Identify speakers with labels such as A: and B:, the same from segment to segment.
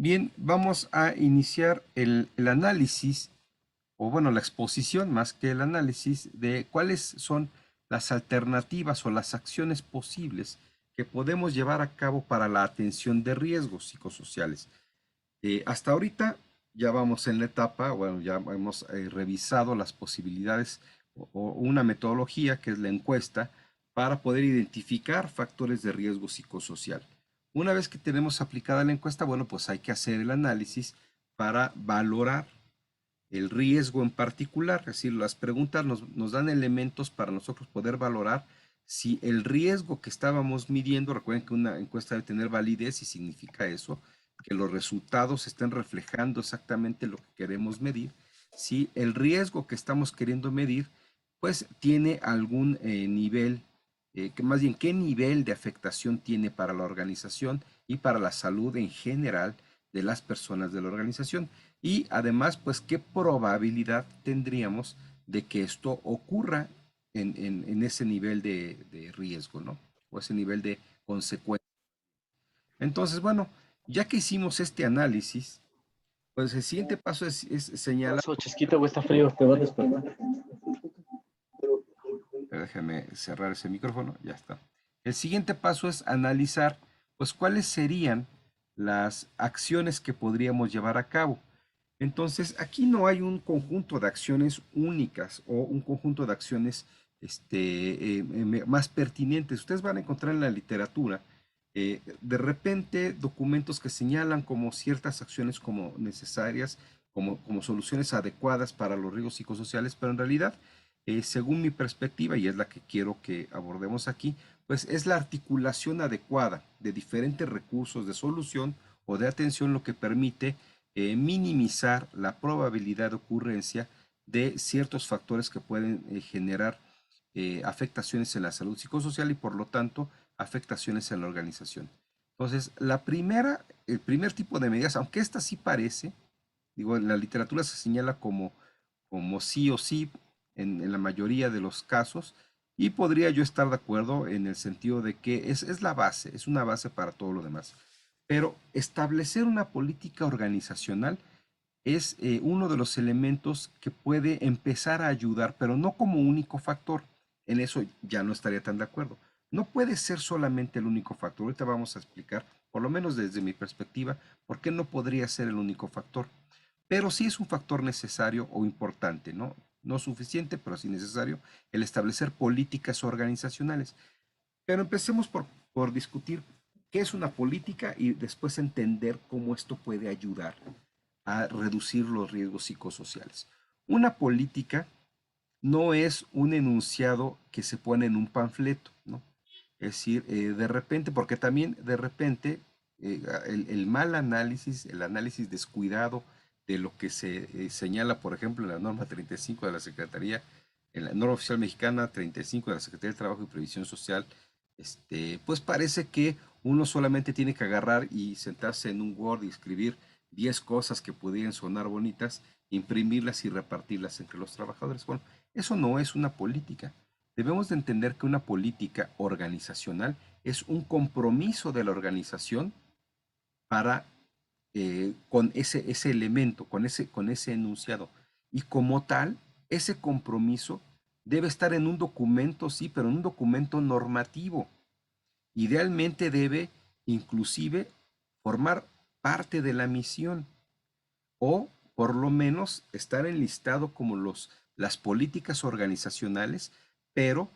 A: Bien, vamos a iniciar el análisis, o bueno, la exposición más que el análisis de cuáles son las alternativas o las acciones posibles que podemos llevar a cabo para la atención de riesgos psicosociales. Hasta ahorita ya vamos en la etapa, bueno, ya hemos revisado las posibilidades o una metodología que es la encuesta para poder identificar factores de riesgo psicosocial. Una vez que tenemos aplicada la encuesta, bueno, pues hay que hacer el análisis para valorar el riesgo en particular. Es decir, las preguntas nos dan elementos para nosotros poder valorar si el riesgo que estábamos midiendo, recuerden que una encuesta debe tener validez y significa eso, que los resultados estén reflejando exactamente lo que queremos medir, si el riesgo que estamos queriendo medir, pues tiene algún nivel, que más bien qué nivel de afectación tiene para la organización y para la salud en general de las personas de la organización. Y además, pues, ¿qué probabilidad tendríamos de que esto ocurra en ese nivel de riesgo, ¿no? O ese nivel de consecuencia. Entonces, bueno, ya que hicimos este análisis, pues el siguiente paso es señalar,
B: Pasó, Chesquito, güey, está frío, te va a despertar.
A: déjeme cerrar ese micrófono, ya está. El siguiente paso es analizar, pues, cuáles serían las acciones que podríamos llevar a cabo. Entonces, aquí no hay un conjunto de acciones únicas o un conjunto de acciones más pertinentes. Ustedes van a encontrar en la literatura de repente documentos que señalan como ciertas acciones como necesarias, como soluciones adecuadas para los riesgos psicosociales, pero en realidad, según mi perspectiva, y es la que quiero que abordemos aquí, pues es la articulación adecuada de diferentes recursos de solución o de atención lo que permite minimizar la probabilidad de ocurrencia de ciertos factores que pueden generar afectaciones en la salud psicosocial y por lo tanto afectaciones en la organización. Entonces, el primer tipo de medidas, aunque esta sí parece, digo, en la literatura se señala como sí o sí en la mayoría de los casos, y podría yo estar de acuerdo en el sentido de que es la base, es una base para todo lo demás. Pero establecer una política organizacional es uno de los elementos que puede empezar a ayudar, pero no como único factor. En eso ya no estaría tan de acuerdo. No puede ser solamente el único factor. Ahorita vamos a explicar, por lo menos desde mi perspectiva, por qué no podría ser el único factor. Pero sí es un factor necesario o importante, ¿no? No suficiente, pero sí necesario, el establecer políticas organizacionales. Pero empecemos por discutir qué es una política y después entender cómo esto puede ayudar a reducir los riesgos psicosociales. Una política no es un enunciado que se pone en un panfleto, ¿no? Es decir, de repente, porque también de repente el mal análisis, el análisis descuidado de lo que se señala, por ejemplo, en la norma 35 de la Secretaría, en la norma oficial mexicana 35 de la Secretaría de Trabajo y Previsión Social, pues parece que uno solamente tiene que agarrar y sentarse en un Word y escribir 10 cosas que pudieran sonar bonitas, imprimirlas y repartirlas entre los trabajadores. Bueno, eso no es una política. Debemos de entender que una política organizacional es un compromiso de la organización para con ese elemento, con ese enunciado. Y como tal, ese compromiso debe estar en un documento, sí, pero en un documento normativo. Idealmente debe inclusive formar parte de la misión o por lo menos estar enlistado como las políticas organizacionales, pero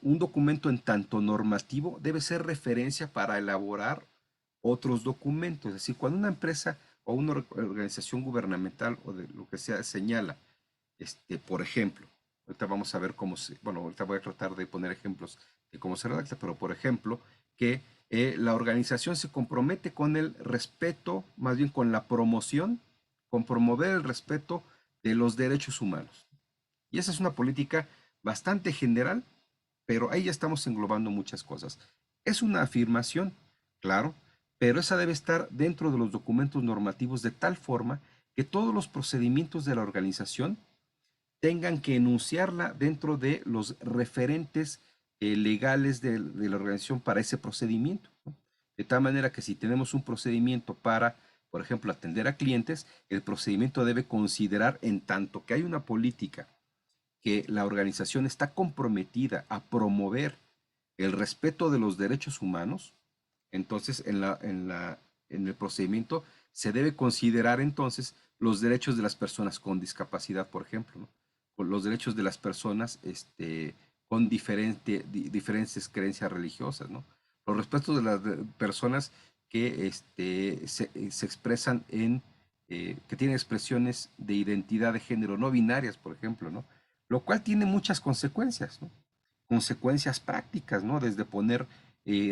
A: un documento en tanto normativo debe ser referencia para elaborar otros documentos. Es decir, cuando una empresa o una organización gubernamental o de lo que sea señala, por ejemplo, ahorita vamos a ver bueno, ahorita voy a tratar de poner ejemplos de cómo se redacta, pero por ejemplo, que la organización se compromete con el respeto, más bien con la promoción, con promover el respeto de los derechos humanos. Y esa es una política bastante general, pero ahí ya estamos englobando muchas cosas. Es una afirmación, claro, pero esa debe estar dentro de los documentos normativos de tal forma que todos los procedimientos de la organización tengan que enunciarla dentro de los referentes legales de la organización para ese procedimiento, ¿no? De tal manera que si tenemos un procedimiento para por ejemplo, atender a clientes, el procedimiento debe considerar, en tanto que hay una política que la organización está comprometida a promover el respeto de los derechos humanos, entonces en el procedimiento se debe considerar entonces los derechos de las personas con discapacidad, por ejemplo, ¿no? Con los derechos de las personas con diferentes creencias religiosas, ¿no? Los respetos de las personas que se expresan que tienen expresiones de identidad de género no binarias, por ejemplo, ¿no? Lo cual tiene muchas consecuencias, ¿no? Consecuencias prácticas, ¿no? Desde poner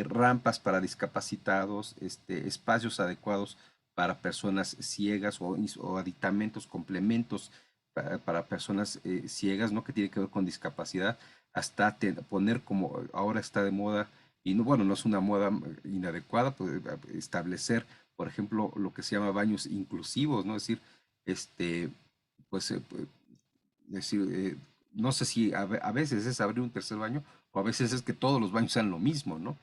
A: rampas para discapacitados, espacios adecuados para personas ciegas o aditamentos, complementos para personas ciegas, ¿no? Que tiene que ver con discapacidad, hasta poner como ahora está de moda, y no, bueno, no es una moda inadecuada, pues, establecer, por ejemplo, lo que se llama baños inclusivos, ¿no? Es decir, pues, decir, no sé si a veces es abrir un tercer baño o a veces es que todos los baños sean lo mismo, ¿no?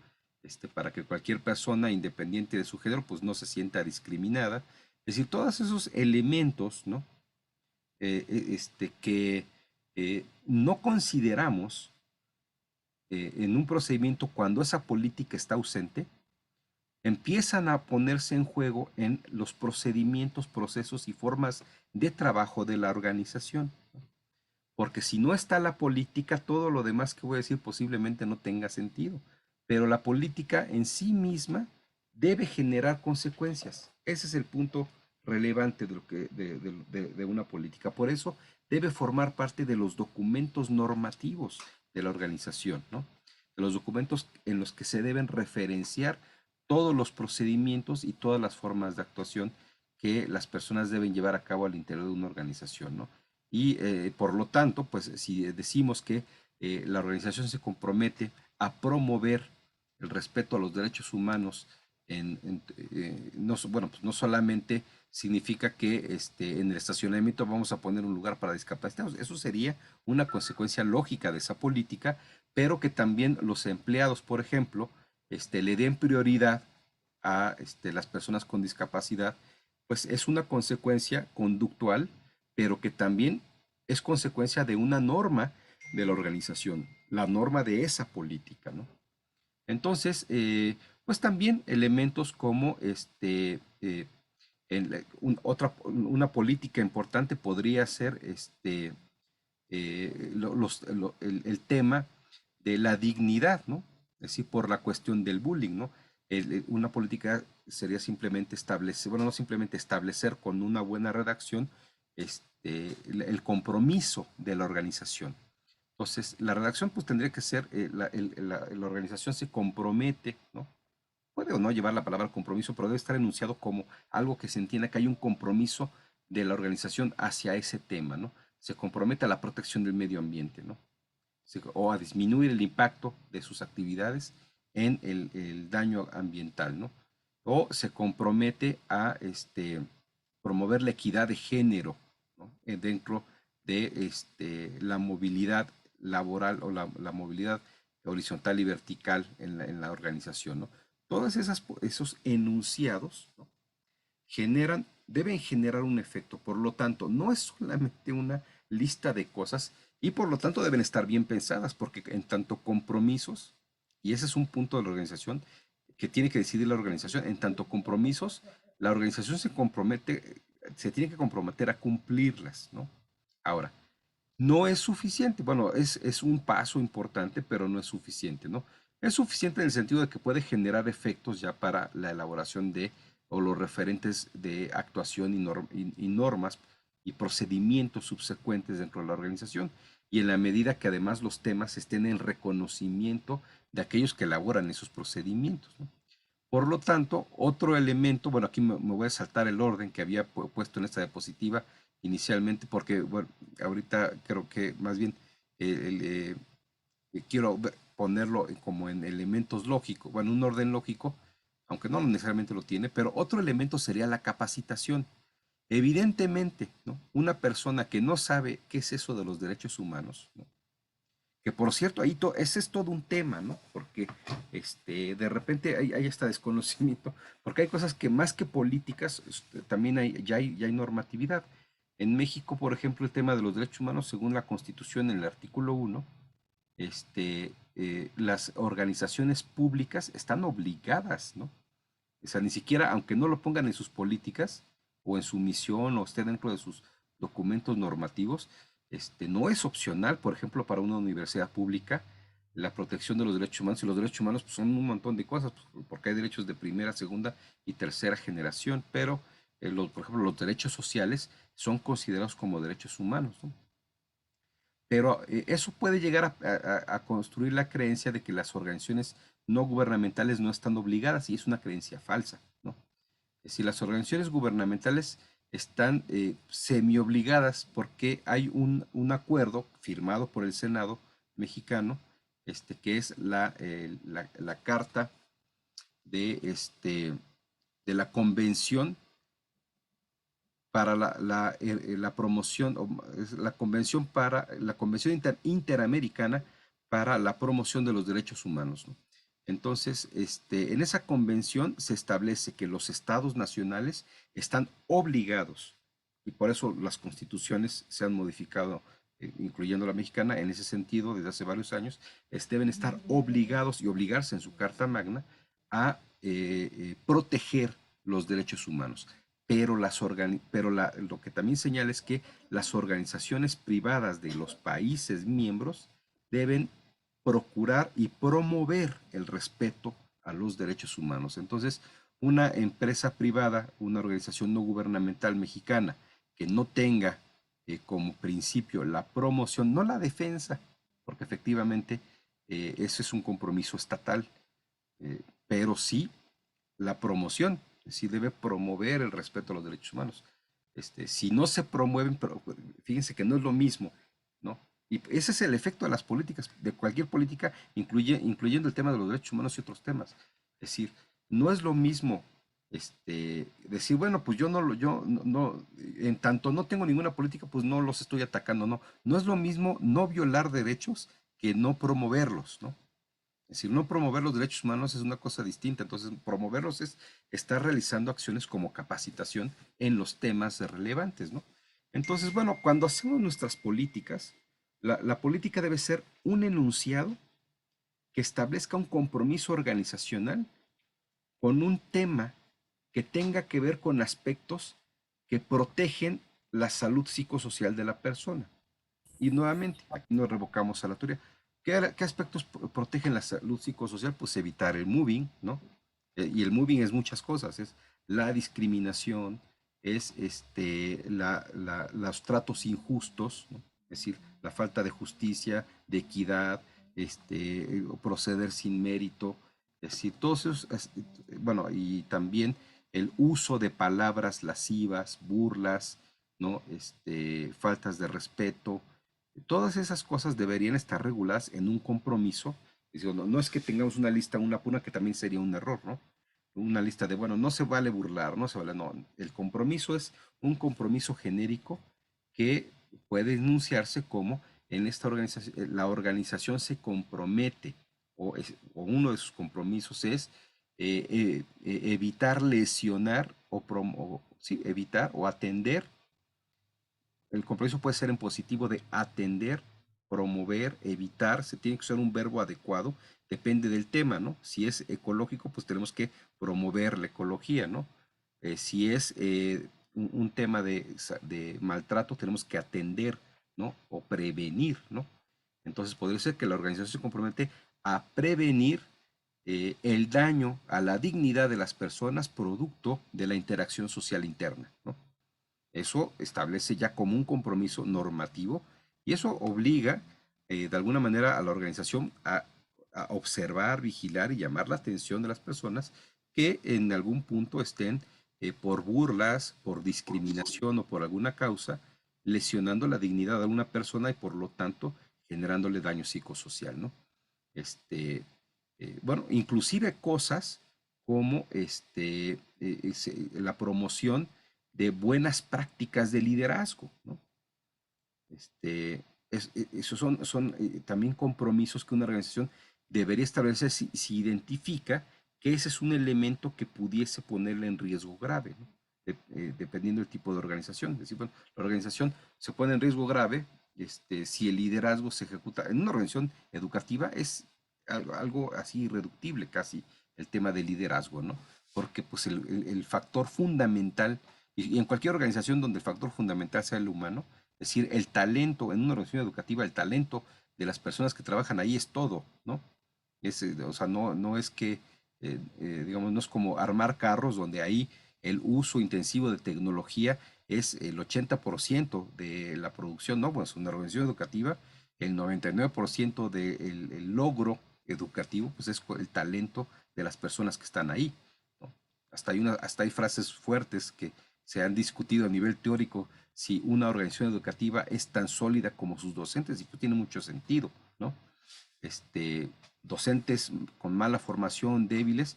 A: Para que cualquier persona, independiente de su género, pues no se sienta discriminada. Es decir, todos esos elementos, ¿no? Que no consideramos en un procedimiento cuando esa política está ausente, empiezan a ponerse en juego en los procedimientos, procesos y formas de trabajo de la organización. Porque si no está la política, todo lo demás que voy a decir posiblemente no tenga sentido. Pero la política en sí misma debe generar consecuencias. Ese es el punto relevante de una política. Por eso debe formar parte de los documentos normativos de la organización, ¿no? De los documentos en los que se deben referenciar todos los procedimientos y todas las formas de actuación que las personas deben llevar a cabo al interior de una organización, ¿no? Y por lo tanto, pues si decimos que la organización se compromete a promover el respeto a los derechos humanos, no, bueno, pues no solamente significa que en el estacionamiento vamos a poner un lugar para discapacitados, eso sería una consecuencia lógica de esa política, pero que también los empleados, por ejemplo, le den prioridad a las personas con discapacidad, pues es una consecuencia conductual, pero que también es consecuencia de una norma de la organización, la norma de esa política, ¿no? Entonces, pues también elementos como una política importante podría ser el tema de la dignidad, ¿no? Es decir, por la cuestión del bullying, ¿no? Una política sería simplemente establecer, bueno, no simplemente establecer con una buena redacción el compromiso de la organización. Entonces, la redacción pues tendría que ser, la organización se compromete, ¿no? Puede o no llevar la palabra compromiso, pero debe estar enunciado como algo que se entienda que hay un compromiso de la organización hacia ese tema, ¿no? Se compromete a la protección del medio ambiente, ¿no? O a disminuir el impacto de sus actividades en el daño ambiental, ¿no? O se compromete a promover la equidad de género, ¿no? Dentro de la movilidad laboral o la movilidad horizontal y vertical en la organización, ¿no? Todos esos enunciados, ¿no? Deben generar un efecto. Por lo tanto, no es solamente una lista de cosas y por lo tanto deben estar bien pensadas porque en tanto compromisos, y ese es un punto de la organización que tiene que decidir la organización, en tanto compromisos, la organización se tiene que comprometer a cumplirlas, ¿no? Ahora, no es suficiente. Bueno, es un paso importante, pero no es suficiente, ¿no? Es suficiente en el sentido de que puede generar efectos ya para la elaboración o los referentes de actuación y normas y procedimientos subsecuentes dentro de la organización. Y en la medida que además los temas estén en reconocimiento de aquellos que elaboran esos procedimientos, ¿no? Por lo tanto, otro elemento, bueno, aquí me voy a saltar el orden que había puesto en esta diapositiva inicialmente, porque, bueno, ahorita creo que más bien quiero ponerlo como en elementos lógicos, bueno, un orden lógico, aunque no necesariamente lo tiene, pero otro elemento sería la capacitación. Evidentemente, ¿no? Una persona que no sabe qué es eso de los derechos humanos, ¿no? Que por cierto, ahí ese es todo un tema, ¿no? Porque de repente hay hasta desconocimiento, porque hay cosas que más que políticas, también ya hay normatividad. En México, por ejemplo, el tema de los derechos humanos, según la Constitución, en el artículo 1, las organizaciones públicas están obligadas, ¿no? O sea, ni siquiera, aunque no lo pongan en sus políticas o en su misión o esté dentro de sus documentos normativos, no es opcional, por ejemplo, para una universidad pública, la protección de los derechos humanos. Y los derechos humanos pues, son un montón de cosas, pues, porque hay derechos de primera, segunda y tercera generación, pero, por ejemplo, los derechos sociales son considerados como derechos humanos, ¿no? Pero eso puede llegar a construir la creencia de que las organizaciones no gubernamentales no están obligadas, y es una creencia falsa, ¿no? Es decir, las organizaciones gubernamentales están semi-obligadas porque hay un acuerdo firmado por el Senado mexicano, que es la carta de, de la Convención para la promoción, es la Convención Interamericana para la promoción de los derechos humanos, ¿no? Entonces, en esa convención se establece que los estados nacionales están obligados, y por eso las constituciones se han modificado, incluyendo la mexicana, en ese sentido, desde hace varios años, deben estar obligados y obligarse en su Carta Magna a proteger los derechos humanos. Pero, lo que también señala es que las organizaciones privadas de los países miembros deben procurar y promover el respeto a los derechos humanos. Entonces, una empresa privada, una organización no gubernamental mexicana que no tenga como principio la promoción, no la defensa, porque efectivamente ese es un compromiso estatal, pero sí la promoción, sí debe promover el respeto a los derechos humanos. Si no se promueven, pero fíjense que no es lo mismo, ¿no? Y ese es el efecto de las políticas, de cualquier política, incluyendo el tema de los derechos humanos y otros temas. Es decir, no es lo mismo decir, bueno, pues yo no, en tanto no tengo ninguna política, pues no los estoy atacando, no. No es lo mismo no violar derechos que no promoverlos, ¿no? Es decir, no promover los derechos humanos es una cosa distinta. Entonces, promoverlos es estar realizando acciones como capacitación en los temas relevantes, ¿no? Entonces, bueno, cuando hacemos nuestras políticas, la política debe ser un enunciado que establezca un compromiso organizacional con un tema que tenga que ver con aspectos que protegen la salud psicosocial de la persona. Y nuevamente, aquí nos revocamos a la teoría. ¿Qué aspectos protegen la salud psicosocial? Pues evitar el moving, ¿no? Y el moving es muchas cosas, es la discriminación, es los tratos injustos, ¿no? Es decir, la falta de justicia, de equidad, proceder sin mérito, es decir, todos esos, bueno, y también el uso de palabras lascivas, burlas, ¿no? Faltas de respeto. Todas esas cosas deberían estar reguladas en un compromiso. No, no es que tengamos una lista, una puna, que también sería un error, ¿no? Una lista de, bueno, no se vale burlar, no se vale, no. El compromiso es un compromiso genérico que puede enunciarse como en esta organización, la organización se compromete, o uno de sus compromisos es evitar lesionar sí, evitar o atender. El compromiso puede ser en positivo de atender, promover, evitar. Se tiene que usar un verbo adecuado, depende del tema, ¿no? Si es ecológico, pues tenemos que promover la ecología, ¿no? Si es un tema de maltrato, tenemos que atender, ¿no? O prevenir, ¿no? Entonces podría ser que la organización se compromete a prevenir el daño a la dignidad de las personas producto de la interacción social interna, ¿no? Eso establece ya como un compromiso normativo, y eso obliga de alguna manera a la organización a observar, vigilar y llamar la atención de las personas que en algún punto estén por burlas, por discriminación o por alguna causa lesionando la dignidad de alguna persona y por lo tanto generándole daño psicosocial, ¿no? Bueno, inclusive cosas como la promoción de buenas prácticas de liderazgo, ¿no? Esos son también compromisos que una organización debería establecer si identifica que ese es un elemento que pudiese ponerle en riesgo grave, ¿no? Dependiendo del tipo de organización. Es decir, bueno, la organización se pone en riesgo grave si el liderazgo se ejecuta. En una organización educativa es algo así irreductible casi el tema del liderazgo, ¿no? Porque pues el factor fundamental, y en cualquier organización donde el factor fundamental sea el humano, es decir, el talento en una organización educativa, el talento de las personas que trabajan ahí es todo, ¿no? O sea, no es que, digamos, no es como armar carros donde ahí el uso intensivo de tecnología es el 80% de la producción, ¿no? Pues una organización educativa, el 99% del logro educativo, pues es el talento de las personas que están ahí, ¿no? Hasta hay frases fuertes que se han discutido a nivel teórico si una organización educativa es tan sólida como sus docentes, y pues tiene mucho sentido, ¿no? Docentes con mala formación, débiles,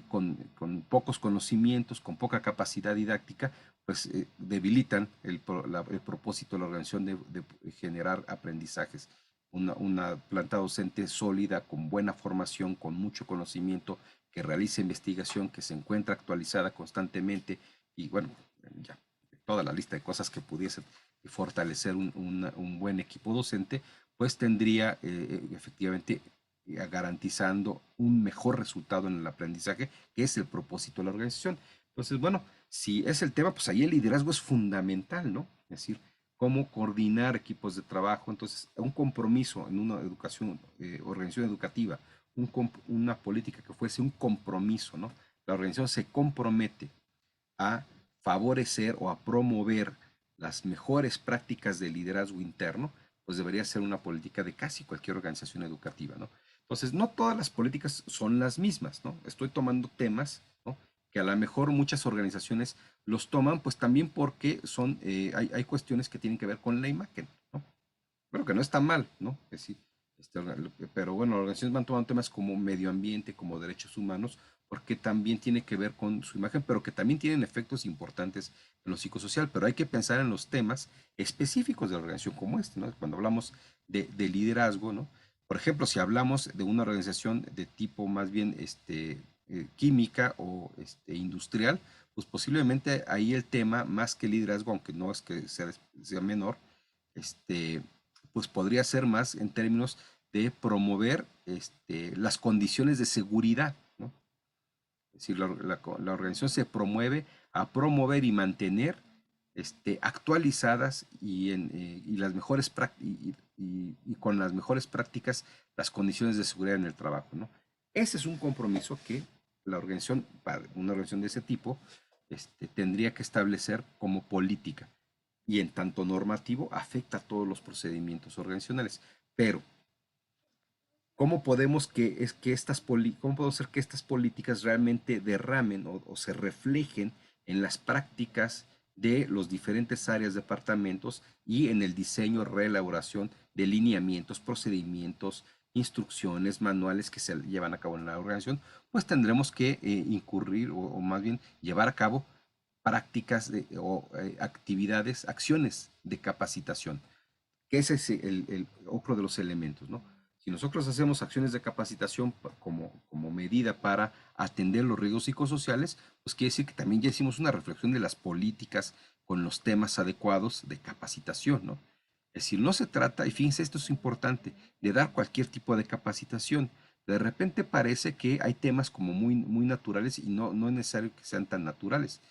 A: con pocos conocimientos, con poca capacidad didáctica, pues debilitan el propósito de la organización de generar aprendizajes. Una planta docente sólida, con buena formación, con mucho conocimiento, que realiza investigación, que se encuentra actualizada constantemente y bueno, ya toda la lista de cosas que pudiesen fortalecer un buen equipo docente, pues tendría efectivamente garantizando un mejor resultado en el aprendizaje, que es el propósito de la organización. Entonces, bueno, si es el tema, pues ahí el liderazgo es fundamental, ¿no? Es decir, cómo coordinar equipos de trabajo. Entonces, un compromiso en una organización educativa, una política que fuese un compromiso, ¿no? La organización se compromete a favorecer o a promover las mejores prácticas de liderazgo interno, pues debería ser una política de casi cualquier organización educativa, ¿no? Entonces, no todas las políticas son las mismas, ¿no? Estoy tomando temas, ¿no? Que a lo mejor muchas organizaciones los toman, pues también porque hay cuestiones que tienen que ver con la imagen, ¿no? Pero que no está mal, ¿no? Es decir, pero bueno, las organizaciones van tomando temas como medio ambiente, como derechos humanos, porque también tiene que ver con su imagen, pero que también tienen efectos importantes en lo psicosocial. Pero hay que pensar en los temas específicos de la organización como este, ¿no? Cuando hablamos de liderazgo, ¿no? Por ejemplo, si hablamos de una organización de tipo más bien química o industrial, pues posiblemente ahí el tema, más que liderazgo, aunque no es que sea menor, este, pues podría ser más en términos de promover las condiciones de seguridad, ¿no? Es decir, la organización se promueve a promover y mantener actualizadas y las mejores y con las mejores prácticas las condiciones de seguridad en el trabajo, ¿no? Ese es un compromiso que la organización, para una organización de ese tipo, tendría que establecer como política y en tanto normativo afecta a todos los procedimientos organizacionales. Pero, ¿cómo podemos hacer que estas políticas realmente derramen o se reflejen en las prácticas de los diferentes áreas, departamentos y en el diseño, reelaboración de lineamientos, procedimientos, instrucciones, manuales que se llevan a cabo en la organización? Pues tendremos que incurrir o más bien llevar a cabo prácticas actividades, acciones de capacitación, que ese es otro de los elementos, ¿no? Si nosotros hacemos acciones de capacitación como medida para atender los riesgos psicosociales, pues quiere decir que también ya hicimos una reflexión de las políticas con los temas adecuados de capacitación, ¿no? Es decir, no se trata, y fíjense, esto es importante, de dar cualquier tipo de capacitación. De repente parece que hay temas como muy naturales y no es necesario que sean tan naturales,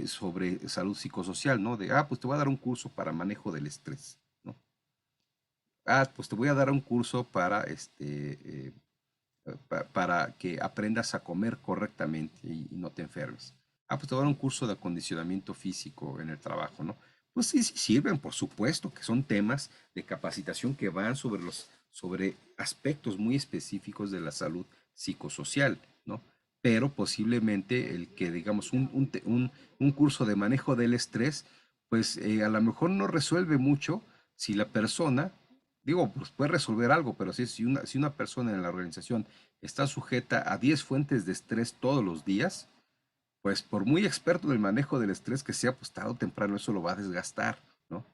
A: sobre salud psicosocial, ¿no? Pues te voy a dar un curso para manejo del estrés, ¿no? Pues te voy a dar un curso para que aprendas a comer correctamente y no te enfermes. Pues te voy a dar un curso de acondicionamiento físico en el trabajo, ¿no? Pues sí, sí sirven, por supuesto, que son temas de capacitación que van sobre aspectos muy específicos de la salud psicosocial, ¿no? Pero posiblemente el que, digamos, un curso de manejo del estrés, pues a lo mejor no resuelve mucho si la persona, digo, pues puede resolver algo, pero si una persona en la organización está sujeta a 10 fuentes de estrés todos los días, pues por muy experto en el manejo del estrés que sea, pues tarde o temprano eso lo va a desgastar, ¿no?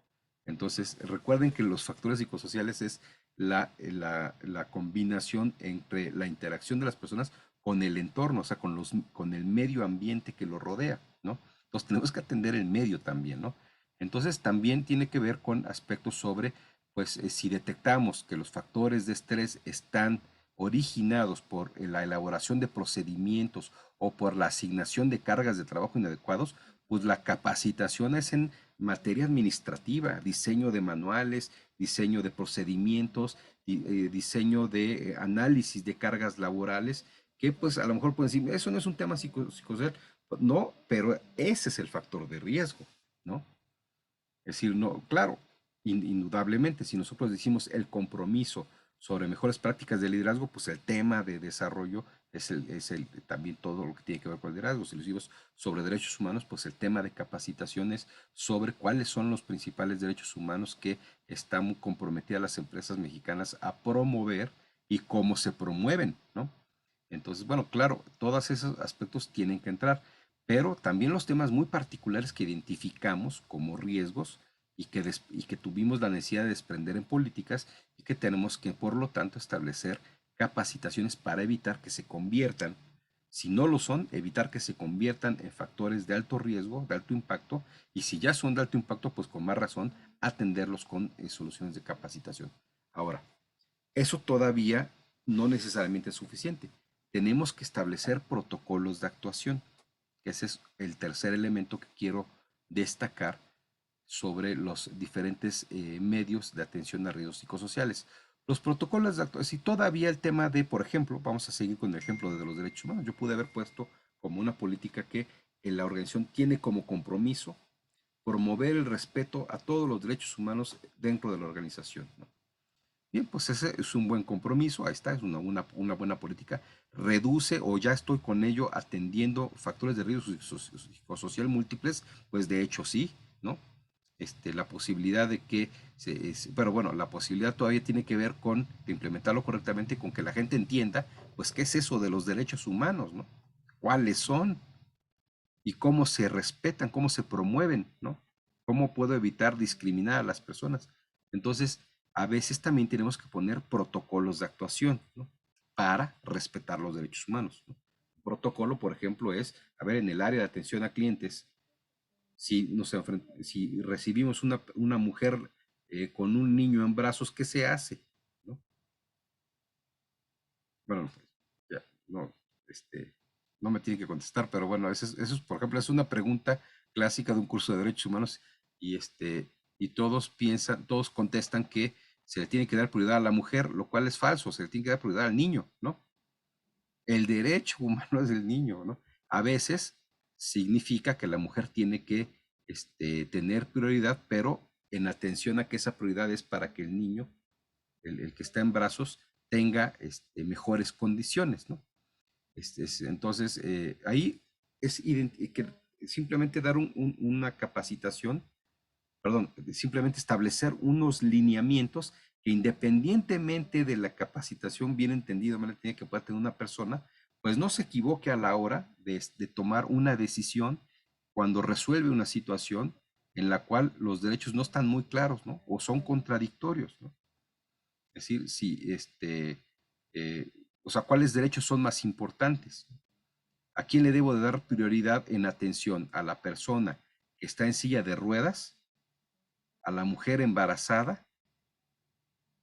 A: Entonces, recuerden que los factores psicosociales es la combinación entre la interacción de las personas con el entorno, o sea, con el medio ambiente que lo rodea, ¿no? Entonces, tenemos que atender el medio también, ¿no? Entonces, también tiene que ver con aspectos sobre, pues, si detectamos que los factores de estrés están originados por la elaboración de procedimientos o por la asignación de cargas de trabajo inadecuados, pues la capacitación es en materia administrativa, diseño de manuales, diseño de procedimientos, diseño de análisis de cargas laborales, que pues a lo mejor pueden decir, eso no es un tema psicosocial. No, pero ese es el factor de riesgo, ¿no? Es decir, no, claro, indudablemente, si nosotros decimos el compromiso sobre mejores prácticas de liderazgo, pues el tema de desarrollo es también todo lo que tiene que ver con el liderazgo. Si lo decimos sobre derechos humanos, pues el tema de capacitaciones sobre cuáles son los principales derechos humanos que están comprometidas las empresas mexicanas a promover y cómo se promueven, ¿no? Entonces, bueno, claro, todos esos aspectos tienen que entrar, pero también los temas muy particulares que identificamos como riesgos y que tuvimos la necesidad de desprender en políticas y que tenemos que, por lo tanto, establecer capacitaciones para evitar que se conviertan, si no lo son, evitar que se conviertan en factores de alto riesgo, de alto impacto, y si ya son de alto impacto, pues con más razón atenderlos con soluciones de capacitación. Ahora, eso todavía no necesariamente es suficiente. Tenemos que establecer protocolos de actuación. Ese es el tercer elemento que quiero destacar sobre los diferentes medios de atención a riesgos psicosociales. Los protocolos de actuación, si todavía el tema de, por ejemplo, vamos a seguir con el ejemplo de los derechos humanos, yo pude haber puesto como una política que la organización tiene como compromiso promover el respeto a todos los derechos humanos dentro de la organización, ¿no? Bien, pues ese es un buen compromiso, ahí está, es una buena política. Reduce o ya estoy con ello atendiendo factores de riesgo psicosocial múltiples, pues de hecho sí, ¿no? La posibilidad de que, pero bueno, la posibilidad todavía tiene que ver con de implementarlo correctamente, con que la gente entienda, pues qué es eso de los derechos humanos, ¿no? ¿Cuáles son? Y cómo se respetan, cómo se promueven, ¿no? ¿Cómo puedo evitar discriminar a las personas? Entonces, a veces también tenemos que poner protocolos de actuación, ¿no? Para respetar los derechos humanos, ¿no? Un protocolo, por ejemplo, es, a ver, en el área de atención a clientes, si recibimos una mujer con un niño en brazos, ¿qué se hace? ¿No? Bueno, ya, no, no me tiene que contestar, pero bueno, eso es, por ejemplo, es una pregunta clásica de un curso de derechos humanos y, y todos piensan, todos contestan que se le tiene que dar prioridad a la mujer, lo cual es falso, se le tiene que dar prioridad al niño, ¿no? El derecho humano es del niño, ¿no? A veces significa que la mujer tiene que tener prioridad, pero en atención a que esa prioridad es para que el niño, el que está en brazos, tenga mejores condiciones, ¿no? Entonces, ahí es que simplemente dar una capacitación, perdón, simplemente establecer unos lineamientos que independientemente de la capacitación bien entendida, mal entendida que pueda tener una persona, pues no se equivoque a la hora de tomar una decisión cuando resuelve una situación en la cual los derechos no están muy claros, ¿no? O son contradictorios, ¿no? Es decir, si eh, o sea, ¿cuáles derechos son más importantes? ¿A quién le debo de dar prioridad en atención? ¿A la persona que está en silla de ruedas? ¿A la mujer embarazada?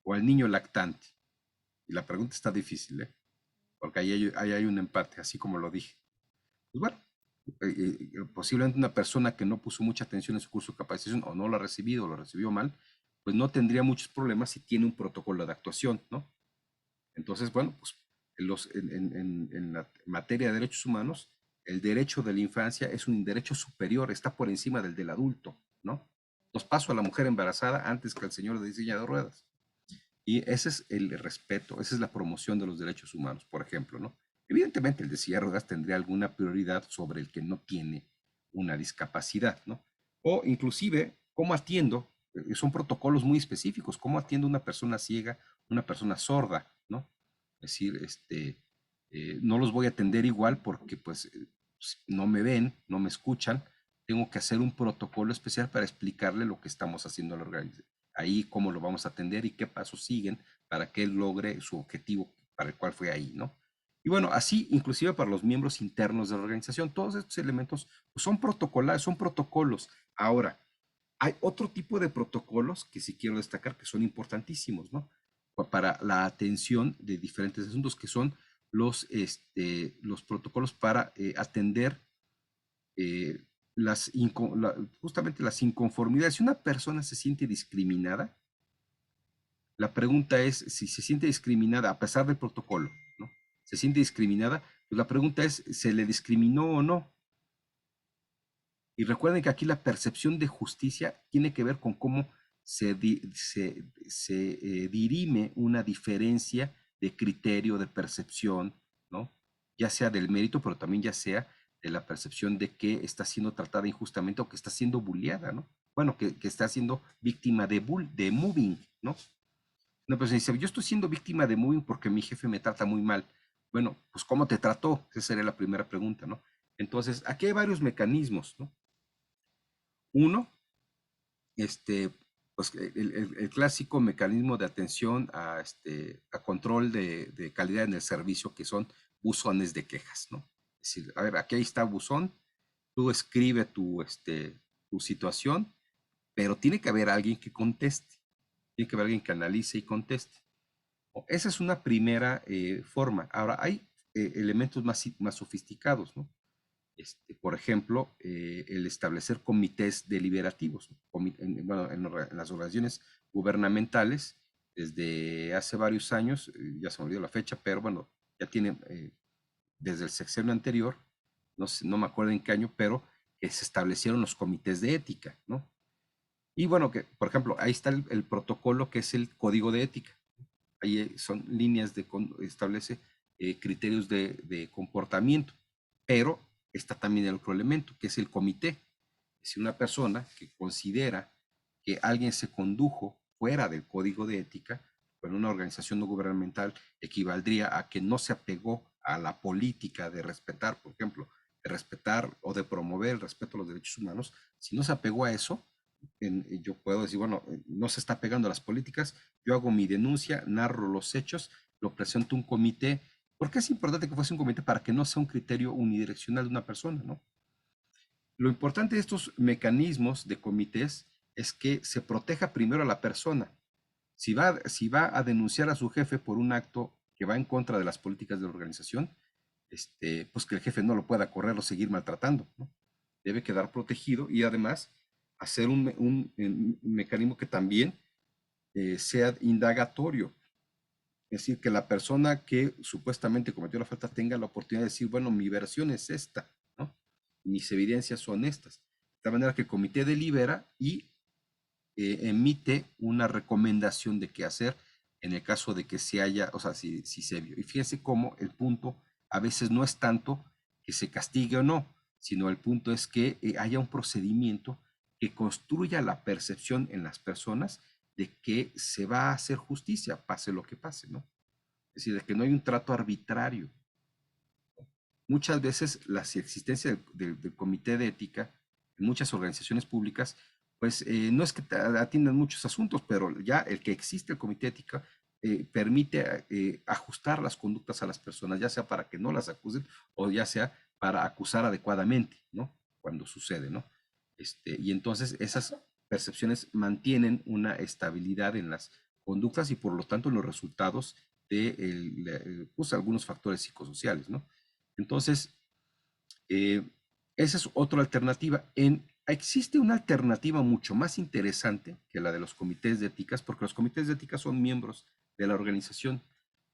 A: ¿O al niño lactante? Y la pregunta está difícil, ¿eh? Porque ahí hay un empate, así como lo dije. Pues bueno, posiblemente una persona que no puso mucha atención en su curso de capacitación o no lo ha recibido o lo recibió mal, pues no tendría muchos problemas si tiene un protocolo de actuación, ¿no? Entonces, bueno, pues en la materia de derechos humanos, el derecho de la infancia es un derecho superior, está por encima del adulto, ¿no? Nos paso a la mujer embarazada antes que al señor de silla de ruedas. Y ese es el respeto, esa es la promoción de los derechos humanos, por ejemplo, ¿no? Evidentemente el de silla de ruedas tendría alguna prioridad sobre el que no tiene una discapacidad, ¿no? O inclusive, ¿cómo atiendo? Son protocolos muy específicos, ¿cómo atiendo a una persona ciega, una persona sorda, ¿no? Es decir, no los voy a atender igual porque pues no me ven, no me escuchan, tengo que hacer un protocolo especial para explicarle lo que estamos haciendo al organización. Ahí cómo lo vamos a atender y qué pasos siguen para que él logre su objetivo para el cual fue ahí, ¿no? Y bueno, así inclusive para los miembros internos de la organización, todos estos elementos pues, son protocolares, son protocolos. Ahora, hay otro tipo de protocolos que sí quiero destacar que son importantísimos, ¿no? Para la atención de diferentes asuntos, que son los protocolos para atender eh, justamente las inconformidades. Si una persona se siente discriminada, la pregunta es si se siente discriminada a pesar del protocolo, ¿no? Se siente discriminada, pues la pregunta es, ¿se le discriminó o no? Y recuerden que aquí la percepción de justicia tiene que ver con cómo se dirime una diferencia de criterio, de percepción, ¿no? Ya sea del mérito, pero también ya sea de la percepción de que está siendo tratada injustamente o que está siendo bulleada, ¿no? Bueno, que está siendo víctima de moving, ¿no? Una persona dice, yo estoy siendo víctima de moving porque mi jefe me trata muy mal. Bueno, pues ¿cómo te trató? Esa sería la primera pregunta, ¿no? Entonces, aquí hay varios mecanismos, ¿no? Uno, este, pues el clásico mecanismo de atención a control de calidad en el servicio, que son buzones de quejas, ¿no? Es decir, a ver, aquí está buzón, tú escribe tu situación, pero tiene que haber alguien que conteste, tiene que haber alguien que analice y conteste. Esa es una primera forma. Ahora, hay elementos más sofisticados, ¿no? Por ejemplo, el establecer comités deliberativos. Bueno, en las organizaciones gubernamentales, desde hace varios años, ya se me olvidó la fecha, pero bueno, ya tiene desde el sexenio anterior, no sé, no me acuerdo en qué año, pero que se establecieron los comités de ética, ¿no? Y bueno, que, por ejemplo, ahí está el protocolo que es el código de ética. Ahí son líneas establece criterios de comportamiento, pero está también el otro elemento, que es el comité. Si una persona que considera que alguien se condujo fuera del código de ética, pues una organización no gubernamental equivaldría a que no se apegó a la política de respetar, por ejemplo, de respetar o de promover el respeto a los derechos humanos. Si no se apegó a eso, yo puedo decir, bueno, no se está pegando a las políticas, yo hago mi denuncia, narro los hechos, lo presento a un comité, porque es importante que fuese un comité para que no sea un criterio unidireccional de una persona, ¿no? Lo importante de estos mecanismos de comités es que se proteja primero a la persona. Si va a denunciar a su jefe por un acto que va en contra de las políticas de la organización, pues que el jefe no lo pueda correr o seguir maltratando, ¿no? Debe quedar protegido y además hacer un mecanismo que también sea indagatorio. Es decir, que la persona que supuestamente cometió la falta tenga la oportunidad de decir, bueno, mi versión es esta, ¿no? Mis evidencias son estas. De tal manera que el comité delibera y emite una recomendación de qué hacer en el caso de que se haya, o sea, si se vio. Y fíjense cómo el punto a veces no es tanto que se castigue o no, sino el punto es que haya un procedimiento que construya la percepción en las personas de que se va a hacer justicia, pase lo que pase, ¿no? Es decir, de que no hay un trato arbitrario. Muchas veces la existencia del comité de ética en muchas organizaciones públicas, pues no es que atiendan muchos asuntos, pero ya el que existe el comité de ética permite ajustar las conductas a las personas, ya sea para que no las acusen o ya sea para acusar adecuadamente, ¿no? Cuando sucede, ¿no? Y entonces esas percepciones mantienen una estabilidad en las conductas y por lo tanto en los resultados de pues, algunos factores psicosociales, ¿no? Entonces, eh, esa es otra alternativa. Existe una alternativa mucho más interesante que la de los comités de éticas, porque los comités de ética son miembros de la organización,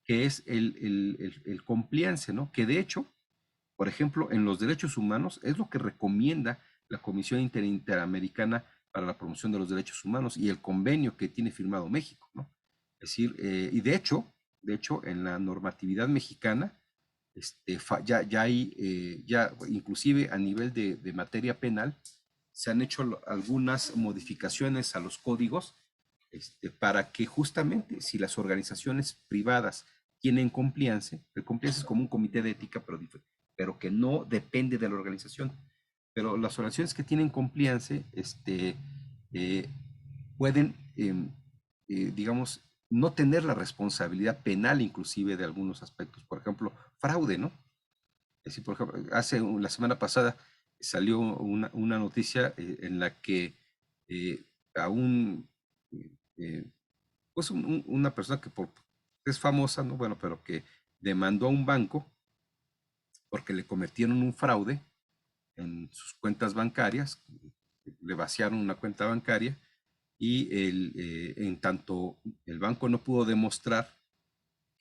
A: que es el compliance, ¿no? Que de hecho, por ejemplo, en los derechos humanos es lo que recomienda la Comisión Interamericana para la Promoción de los Derechos Humanos y el convenio que tiene firmado México, ¿no? Es decir, y de hecho, en la normatividad mexicana, ya hay, ya inclusive a nivel de materia penal, se han hecho algunas modificaciones a los códigos para que justamente si las organizaciones privadas tienen compliance, el compliance es como un comité de ética, pero que no depende de la organización. pero las organizaciones que tienen compliance eh, pueden, digamos, no tener la responsabilidad penal inclusive de algunos aspectos. Por ejemplo, fraude, ¿no? Es decir, por ejemplo, la semana pasada salió una noticia en la que a pues una persona que es famosa, ¿no? Bueno, pero que demandó a un banco porque le cometieron un fraude en sus cuentas bancarias, le vaciaron una cuenta bancaria y en tanto el banco no pudo demostrar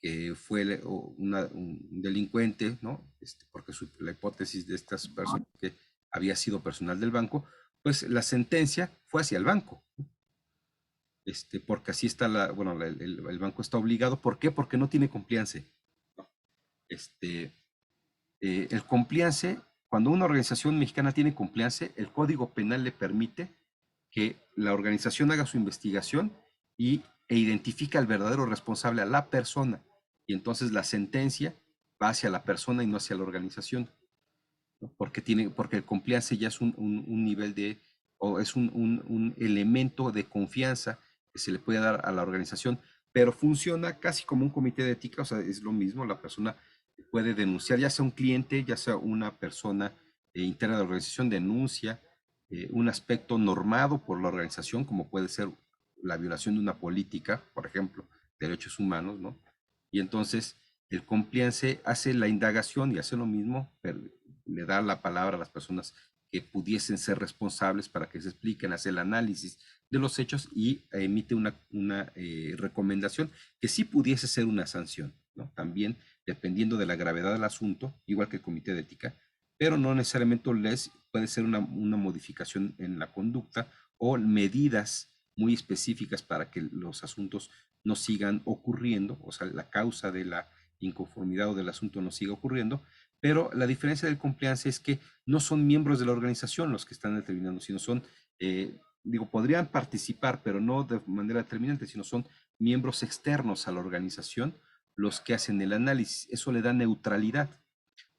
A: que fue un delincuente, ¿no? Porque la hipótesis de estas personas que había sido personal del banco, pues la sentencia fue hacia el banco, porque así está bueno, el banco está obligado. ¿Por qué? Porque no tiene compliance. Este, el compliance, cuando una organización mexicana tiene compliance, el Código Penal le permite que la organización haga su investigación e identifica al verdadero responsable, a la persona, y entonces la sentencia va hacia la persona y no hacia la organización, ¿no? Porque el compliance ya es un nivel o es un elemento de confianza que se le puede dar a la organización, pero funciona casi como un comité de ética. O sea, es lo mismo. La persona puede denunciar, ya sea un cliente, ya sea una persona interna de la organización, denuncia un aspecto normado por la organización, como puede ser la violación de una política, por ejemplo, derechos humanos, ¿no? Y entonces el compliance hace la indagación y hace lo mismo, pero le da la palabra a las personas que pudiesen ser responsables para que se expliquen, hace el análisis de los hechos y emite una recomendación que sí pudiese ser una sanción, ¿no? También dependiendo de la gravedad del asunto, igual que el comité de ética, pero no necesariamente puede ser una modificación en la conducta o medidas muy específicas para que los asuntos no sigan ocurriendo, o sea, la causa de la inconformidad o del asunto no siga ocurriendo. Pero la diferencia del compliance es que no son miembros de la organización los que están determinando, sino son, podrían participar, pero no de manera determinante, sino son miembros externos a la organización los que hacen el análisis. Eso le da neutralidad,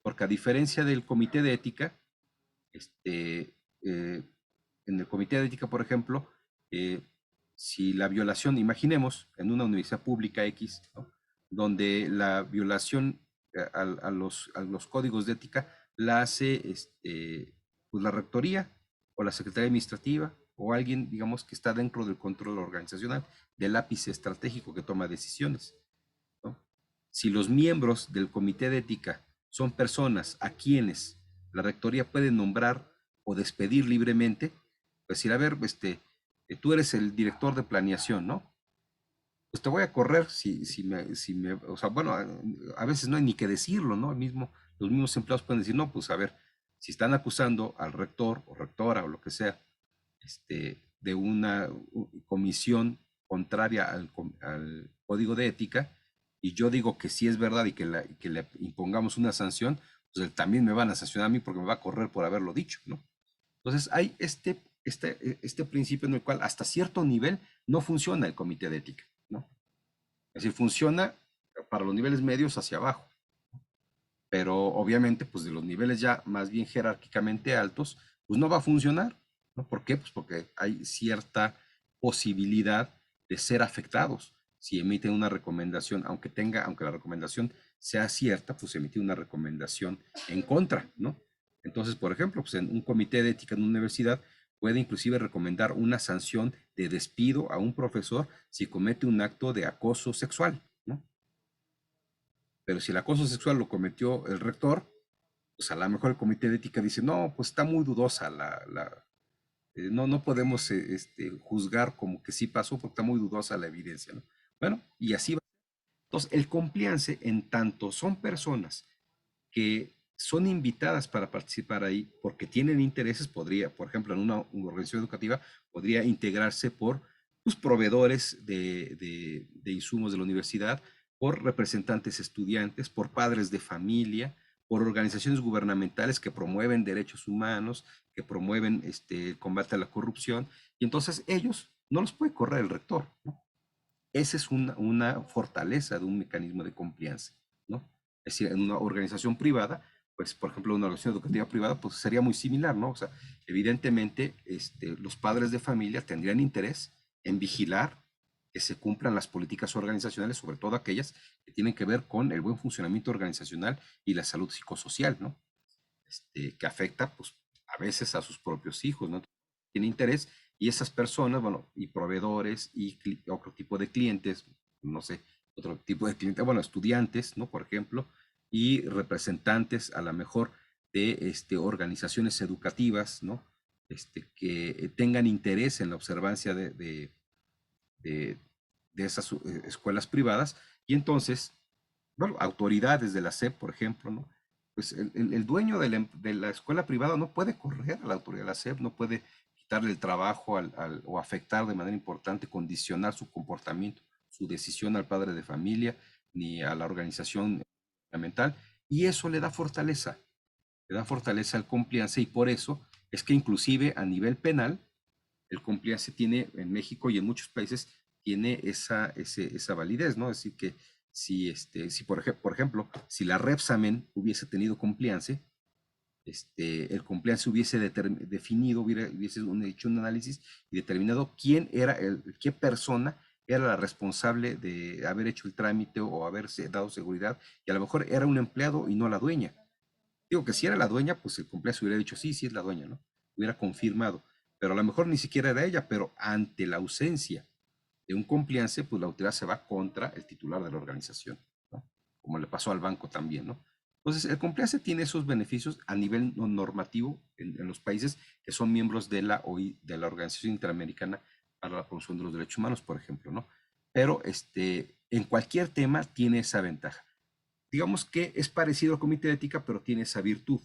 A: porque a diferencia del comité de ética, en el comité de ética, por ejemplo, eh, si la violación, imaginemos en una universidad pública X, ¿no? Donde la violación a los códigos de ética la hace pues la rectoría o la secretaría administrativa o alguien, digamos, que está dentro del control organizacional, del ápice estratégico que toma decisiones, ¿no? Si los miembros del comité de ética son personas a quienes la rectoría puede nombrar o despedir libremente, pues ir a ver, tú eres el director de planeación, ¿no? Pues te voy a correr o sea, bueno, a veces no hay ni que decirlo, ¿no? Los mismos empleados pueden decir, no, pues a ver, si están acusando al rector o rectora o lo que sea, de una comisión contraria al código de ética, y yo digo que sí es verdad y que le impongamos una sanción, pues él también me van a sancionar a mí porque me va a correr por haberlo dicho, ¿no? Entonces hay este principio en el cual hasta cierto nivel no funciona el comité de ética, ¿no? Es decir, funciona para los niveles medios hacia abajo, pero obviamente pues de los niveles ya más bien jerárquicamente altos, pues no va a funcionar, ¿no? ¿Por qué? Pues porque hay cierta posibilidad de ser afectados. Si emiten una recomendación, aunque la recomendación sea cierta, pues emite una recomendación en contra, ¿no? Entonces, por ejemplo, pues en un comité de ética en una universidad puede inclusive recomendar una sanción de despido a un profesor si comete un acto de acoso sexual, ¿no? Pero si el acoso sexual lo cometió el rector, pues a lo mejor el comité de ética dice, no, pues está muy dudosa no podemos juzgar como que sí pasó porque está muy dudosa la evidencia, ¿no? Bueno, y así va. Entonces, el compliance, en tanto son personas que son invitadas para participar ahí porque tienen intereses, podría, por ejemplo, en una organización educativa, podría integrarse por pues, proveedores de insumos de la universidad, por representantes estudiantes, por padres de familia, por organizaciones gubernamentales que promueven derechos humanos, que promueven el combate a la corrupción, y entonces ellos no los puede correr el rector, ¿no? Esa es una fortaleza de un mecanismo de compliance, ¿no? Es decir, en una organización privada, pues, por ejemplo, una organización educativa privada, pues sería muy similar, ¿no? O sea, evidentemente, los padres de familia tendrían interés en vigilar que se cumplan las políticas organizacionales, sobre todo aquellas que tienen que ver con el buen funcionamiento organizacional y la salud psicosocial, ¿no? Que afecta, pues, a veces a sus propios hijos, ¿no? Tiene interés y esas personas, bueno, y proveedores y otro tipo de clientes, no sé, otro tipo de clientes, bueno, estudiantes, ¿no? Por ejemplo, y representantes a lo mejor de organizaciones educativas, ¿no? Que tengan interés en la observancia de, de esas escuelas privadas y entonces, bueno, autoridades de la SEP, por ejemplo, ¿no? Pues el dueño de la escuela privada no puede correr a la autoridad de la SEP, no puede quitarle el trabajo o afectar de manera importante, condicionar su comportamiento, su decisión al padre de familia, ni a la organización fundamental, y eso le da fortaleza al compliance, y por eso es que inclusive a nivel penal, el compliance tiene en México y en muchos países tiene esa validez, ¿no? Es decir, que si por ejemplo, si la Repsamen hubiese tenido compliance, el compliance hubiese definido, hubiese hecho un análisis y determinado qué persona era la responsable de haber hecho el trámite o haberse dado seguridad, y a lo mejor era un empleado y no la dueña. Digo que si era la dueña, pues el compliance hubiera dicho, sí, sí es la dueña, ¿no? Hubiera confirmado, pero a lo mejor ni siquiera era ella, pero ante la ausencia de un compliance, pues la autoridad se va contra el titular de la organización, ¿no? Como le pasó al banco también, ¿no? Entonces, el compliance tiene esos beneficios a nivel normativo en los países que son miembros de la OI, de la Organización Interamericana para la Promoción de los Derechos Humanos, por ejemplo, ¿no? Pero en cualquier tema tiene esa ventaja. Digamos que es parecido al comité de ética, pero tiene esa virtud,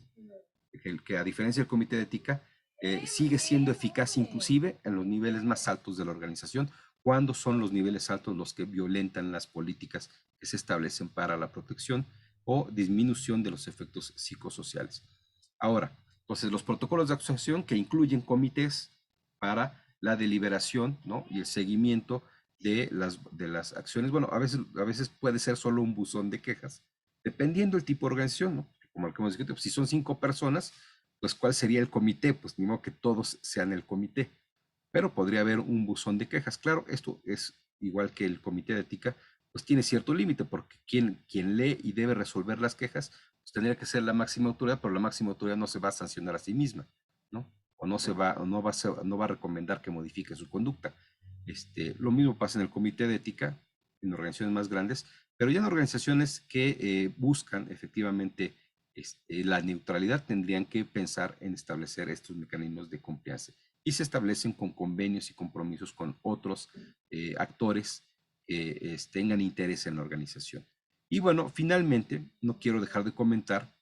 A: que a diferencia del comité de ética, sigue siendo eficaz inclusive en los niveles más altos de la organización, cuando son los niveles altos los que violentan las políticas que se establecen para la protección o disminución de los efectos psicosociales. Ahora, entonces los protocolos de actuación que incluyen comités para la deliberación, ¿no? Y el seguimiento de las acciones, bueno, a veces puede ser solo un buzón de quejas, dependiendo del tipo de organización, ¿no? Como el que hemos dicho, pues, si son 5 personas, pues ¿cuál sería el comité? Pues ni modo que todos sean el comité, pero podría haber un buzón de quejas. Claro, esto es igual que el comité de ética, pues tiene cierto límite, porque quien lee y debe resolver las quejas, pues tendría que ser la máxima autoridad, pero la máxima autoridad no se va a sancionar a sí misma, ¿no? O no va a recomendar que modifique su conducta. Lo mismo pasa en el comité de ética, en organizaciones más grandes, pero ya en organizaciones que buscan efectivamente la neutralidad, tendrían que pensar en establecer estos mecanismos de compliance y se establecen con convenios y compromisos con otros actores que tengan interés en la organización. Y bueno, finalmente, no quiero dejar de comentar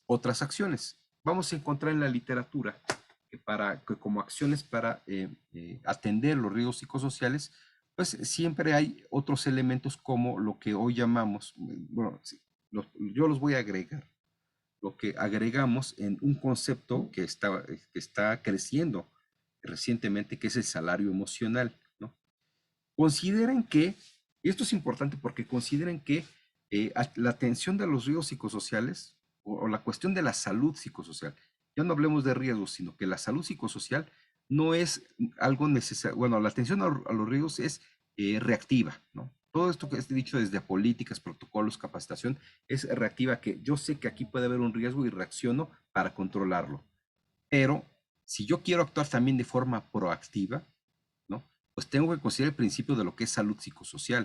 A: otras acciones. Vamos a encontrar en la literatura que como acciones para atender los riesgos psicosociales, pues siempre hay otros elementos como lo que hoy llamamos, bueno, sí, yo los voy a agregar, lo que agregamos en un concepto que está creciendo recientemente, que es el salario emocional, ¿no? Consideren que, y esto es importante porque consideren que la atención de los riesgos psicosociales o la cuestión de la salud psicosocial, ya no hablemos de riesgos, sino que la salud psicosocial no es algo necesario, bueno, la atención a los riesgos es reactiva, ¿no? Todo esto que he dicho desde políticas, protocolos, capacitación, es reactiva, que yo sé que aquí puede haber un riesgo y reacciono para controlarlo. Pero si yo quiero actuar también de forma proactiva, ¿no? Pues tengo que considerar el principio de lo que es salud psicosocial.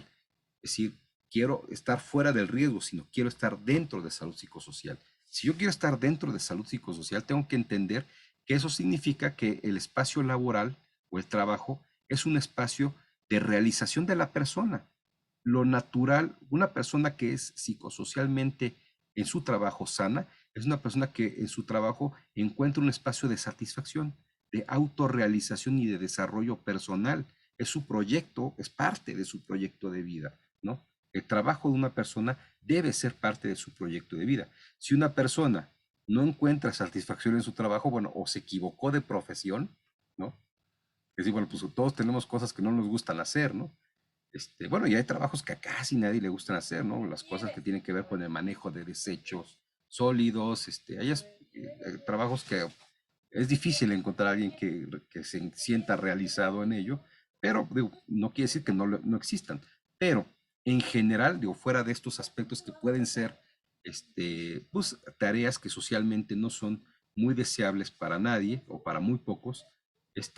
A: Es decir, quiero estar fuera del riesgo, sino quiero estar dentro de salud psicosocial. Si yo quiero estar dentro de salud psicosocial, tengo que entender que eso significa que el espacio laboral o el trabajo es un espacio de realización de la persona. Lo natural, una persona que es psicosocialmente en su trabajo sana, es una persona que en su trabajo encuentra un espacio de satisfacción, de autorrealización y de desarrollo personal. Es su proyecto, es parte de su proyecto de vida, ¿no? El trabajo de una persona debe ser parte de su proyecto de vida. Si una persona no encuentra satisfacción en su trabajo, bueno, o se equivocó de profesión, ¿no? Es decir, bueno, pues todos tenemos cosas que no nos gustan hacer, ¿no? Bueno, y hay trabajos que a casi nadie le gustan hacer, ¿no? Las cosas que tienen que ver con el manejo de desechos, sólidos, trabajos que es difícil encontrar a alguien que se sienta realizado en ello, pero digo, no quiere decir que no existan. Pero en general, digo, fuera de estos aspectos que pueden ser pues, tareas que socialmente no son muy deseables para nadie o para muy pocos,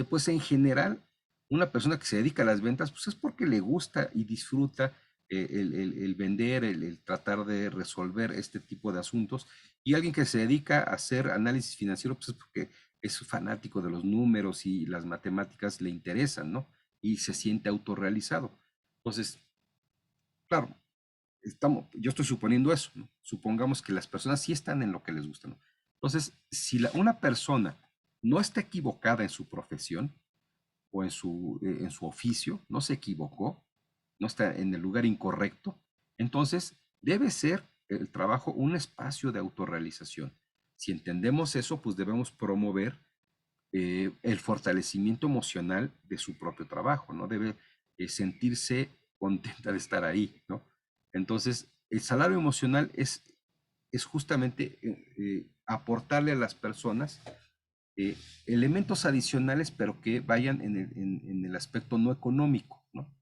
A: pues en general, una persona que se dedica a las ventas, pues es porque le gusta y disfruta el vender, el tratar de resolver este tipo de asuntos. Y alguien que se dedica a hacer análisis financiero, pues es porque es fanático de los números y las matemáticas le interesan, ¿no? Y se siente autorrealizado. Entonces, claro, yo estoy suponiendo eso, ¿no? Supongamos que las personas sí están en lo que les gusta, ¿no? Entonces, si una persona no está equivocada en su profesión o en su oficio, no se equivocó, no está en el lugar incorrecto, entonces debe ser el trabajo un espacio de autorrealización. Si entendemos eso, pues debemos promover el fortalecimiento emocional de su propio trabajo, ¿no? Debe sentirse contenta de estar ahí, ¿no? Entonces, el salario emocional es justamente aportarle a las personas eh, elementos adicionales, pero que vayan en el aspecto no económico, ¿no?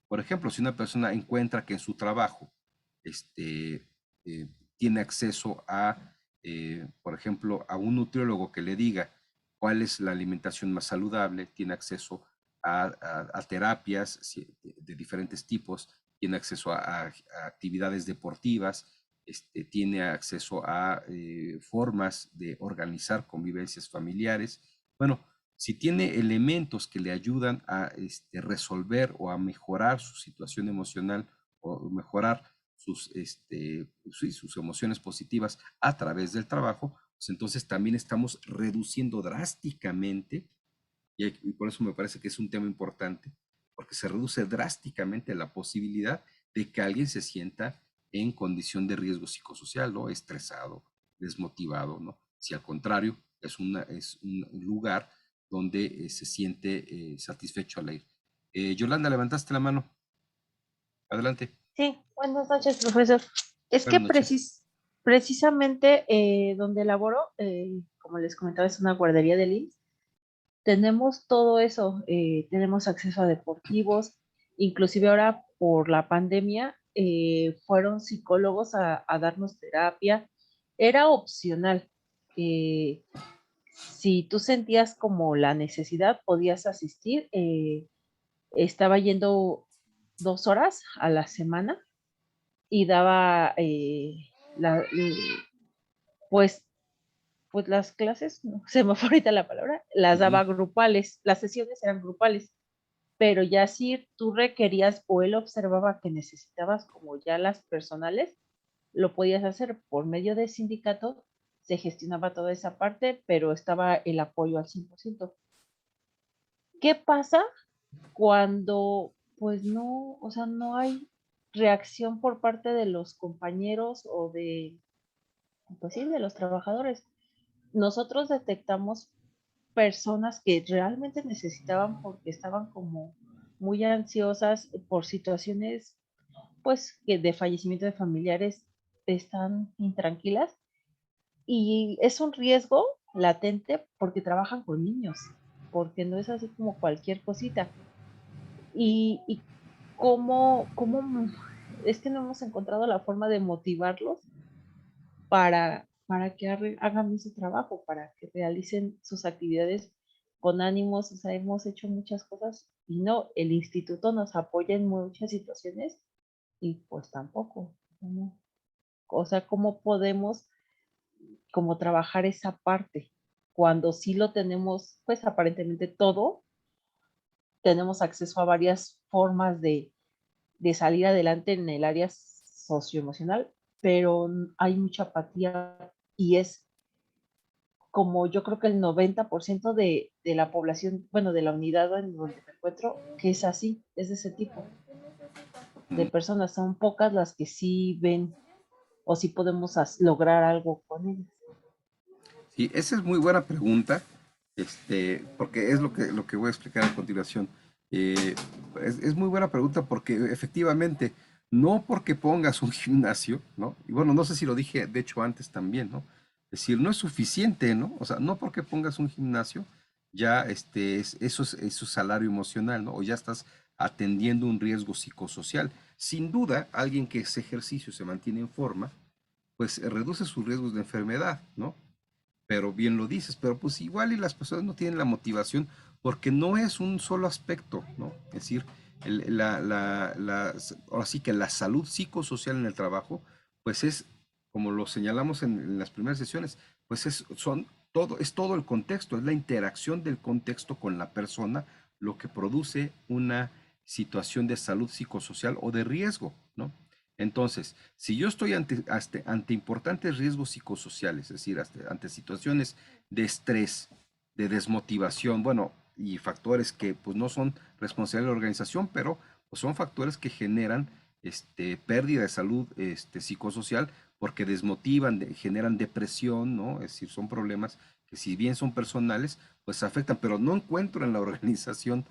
A: Por ejemplo, si una persona encuentra que en su trabajo este, tiene acceso por ejemplo, a un nutriólogo que le diga cuál es la alimentación más saludable, tiene acceso a terapias de diferentes tipos, tiene acceso a actividades deportivas, tiene acceso a formas de organizar convivencias familiares. Bueno, si tiene elementos que le ayudan a resolver o a mejorar su situación emocional o mejorar sus emociones positivas a través del trabajo, pues entonces también estamos reduciendo drásticamente, y por eso me parece que es un tema importante, porque se reduce drásticamente la posibilidad de que alguien se sienta en condición de riesgo psicosocial, ¿no? Estresado, desmotivado, ¿no? Si al contrario, es un lugar donde se siente satisfecho al ir. Yolanda, levantaste la mano. Adelante.
C: Sí, buenas noches, profesor. Es que
A: Buenas noches.
C: precisamente donde laboro, como les comentaba, es una guardería del IMSS. Tenemos todo eso, tenemos acceso a deportivos, inclusive ahora por la pandemia fueron psicólogos a darnos terapia. Era opcional. eh, si tú sentías como la necesidad, podías asistir. Estaba yendo 2 horas a la semana y daba pues, pues las clases, no, se me fue ahorita la palabra, las daba grupales, las sesiones eran grupales, pero ya si tú requerías o él observaba que necesitabas como ya las personales, lo podías hacer por medio del sindicato, se gestionaba toda esa parte, pero estaba el apoyo al 100%. ¿Qué pasa cuando pues no, o sea, no hay reacción por parte de los compañeros o pues sí, de los trabajadores? Nosotros detectamos personas que realmente necesitaban porque estaban como muy ansiosas por situaciones, pues, que de fallecimiento de familiares están intranquilas y es un riesgo latente porque trabajan con niños, porque no es así como cualquier cosita. Y cómo es que no hemos encontrado la forma de motivarlos para que hagan su trabajo, para que realicen sus actividades con ánimos. O sea, hemos hecho muchas cosas y no, el instituto nos apoya en muchas situaciones y pues tampoco. ¿No? O sea, ¿cómo podemos como trabajar esa parte cuando sí lo tenemos, pues aparentemente todo, tenemos acceso a varias formas de salir adelante en el área socioemocional, pero hay mucha apatía y es como yo creo que el 90% de la población, bueno, de la unidad en donde me encuentro, que es así, es de ese tipo de personas. Son pocas las que sí ven o sí podemos lograr algo con ellas.
A: Sí, esa es muy buena pregunta, porque es lo que voy a explicar a continuación. Eh, es muy buena pregunta porque efectivamente no porque pongas un gimnasio, ¿no? Y bueno, no sé si lo dije, de hecho, antes también, ¿no? Es decir, no es suficiente, ¿no? O sea, no porque pongas un gimnasio, ya eso es salario emocional, ¿no? O ya estás atendiendo un riesgo psicosocial. Sin duda, alguien que hace ejercicio, se mantiene en forma, pues reduce sus riesgos de enfermedad, ¿no? Pero bien lo dices, pero pues igual y las personas no tienen la motivación porque no es un solo aspecto, ¿no? Es decir, ahora sí que la salud psicosocial en el trabajo, pues como lo señalamos en las primeras sesiones, pues es todo el contexto, es la interacción del contexto con la persona lo que produce una situación de salud psicosocial o de riesgo, ¿no? Entonces, si yo estoy ante importantes riesgos psicosociales, es decir, ante situaciones de estrés, de desmotivación, bueno, y factores que pues no son responsabilidad de la organización, pero pues, son factores que generan pérdida de salud psicosocial porque desmotivan, generan depresión, ¿no? Es decir, son problemas que si bien son personales, pues afectan, pero no encuentro en la organización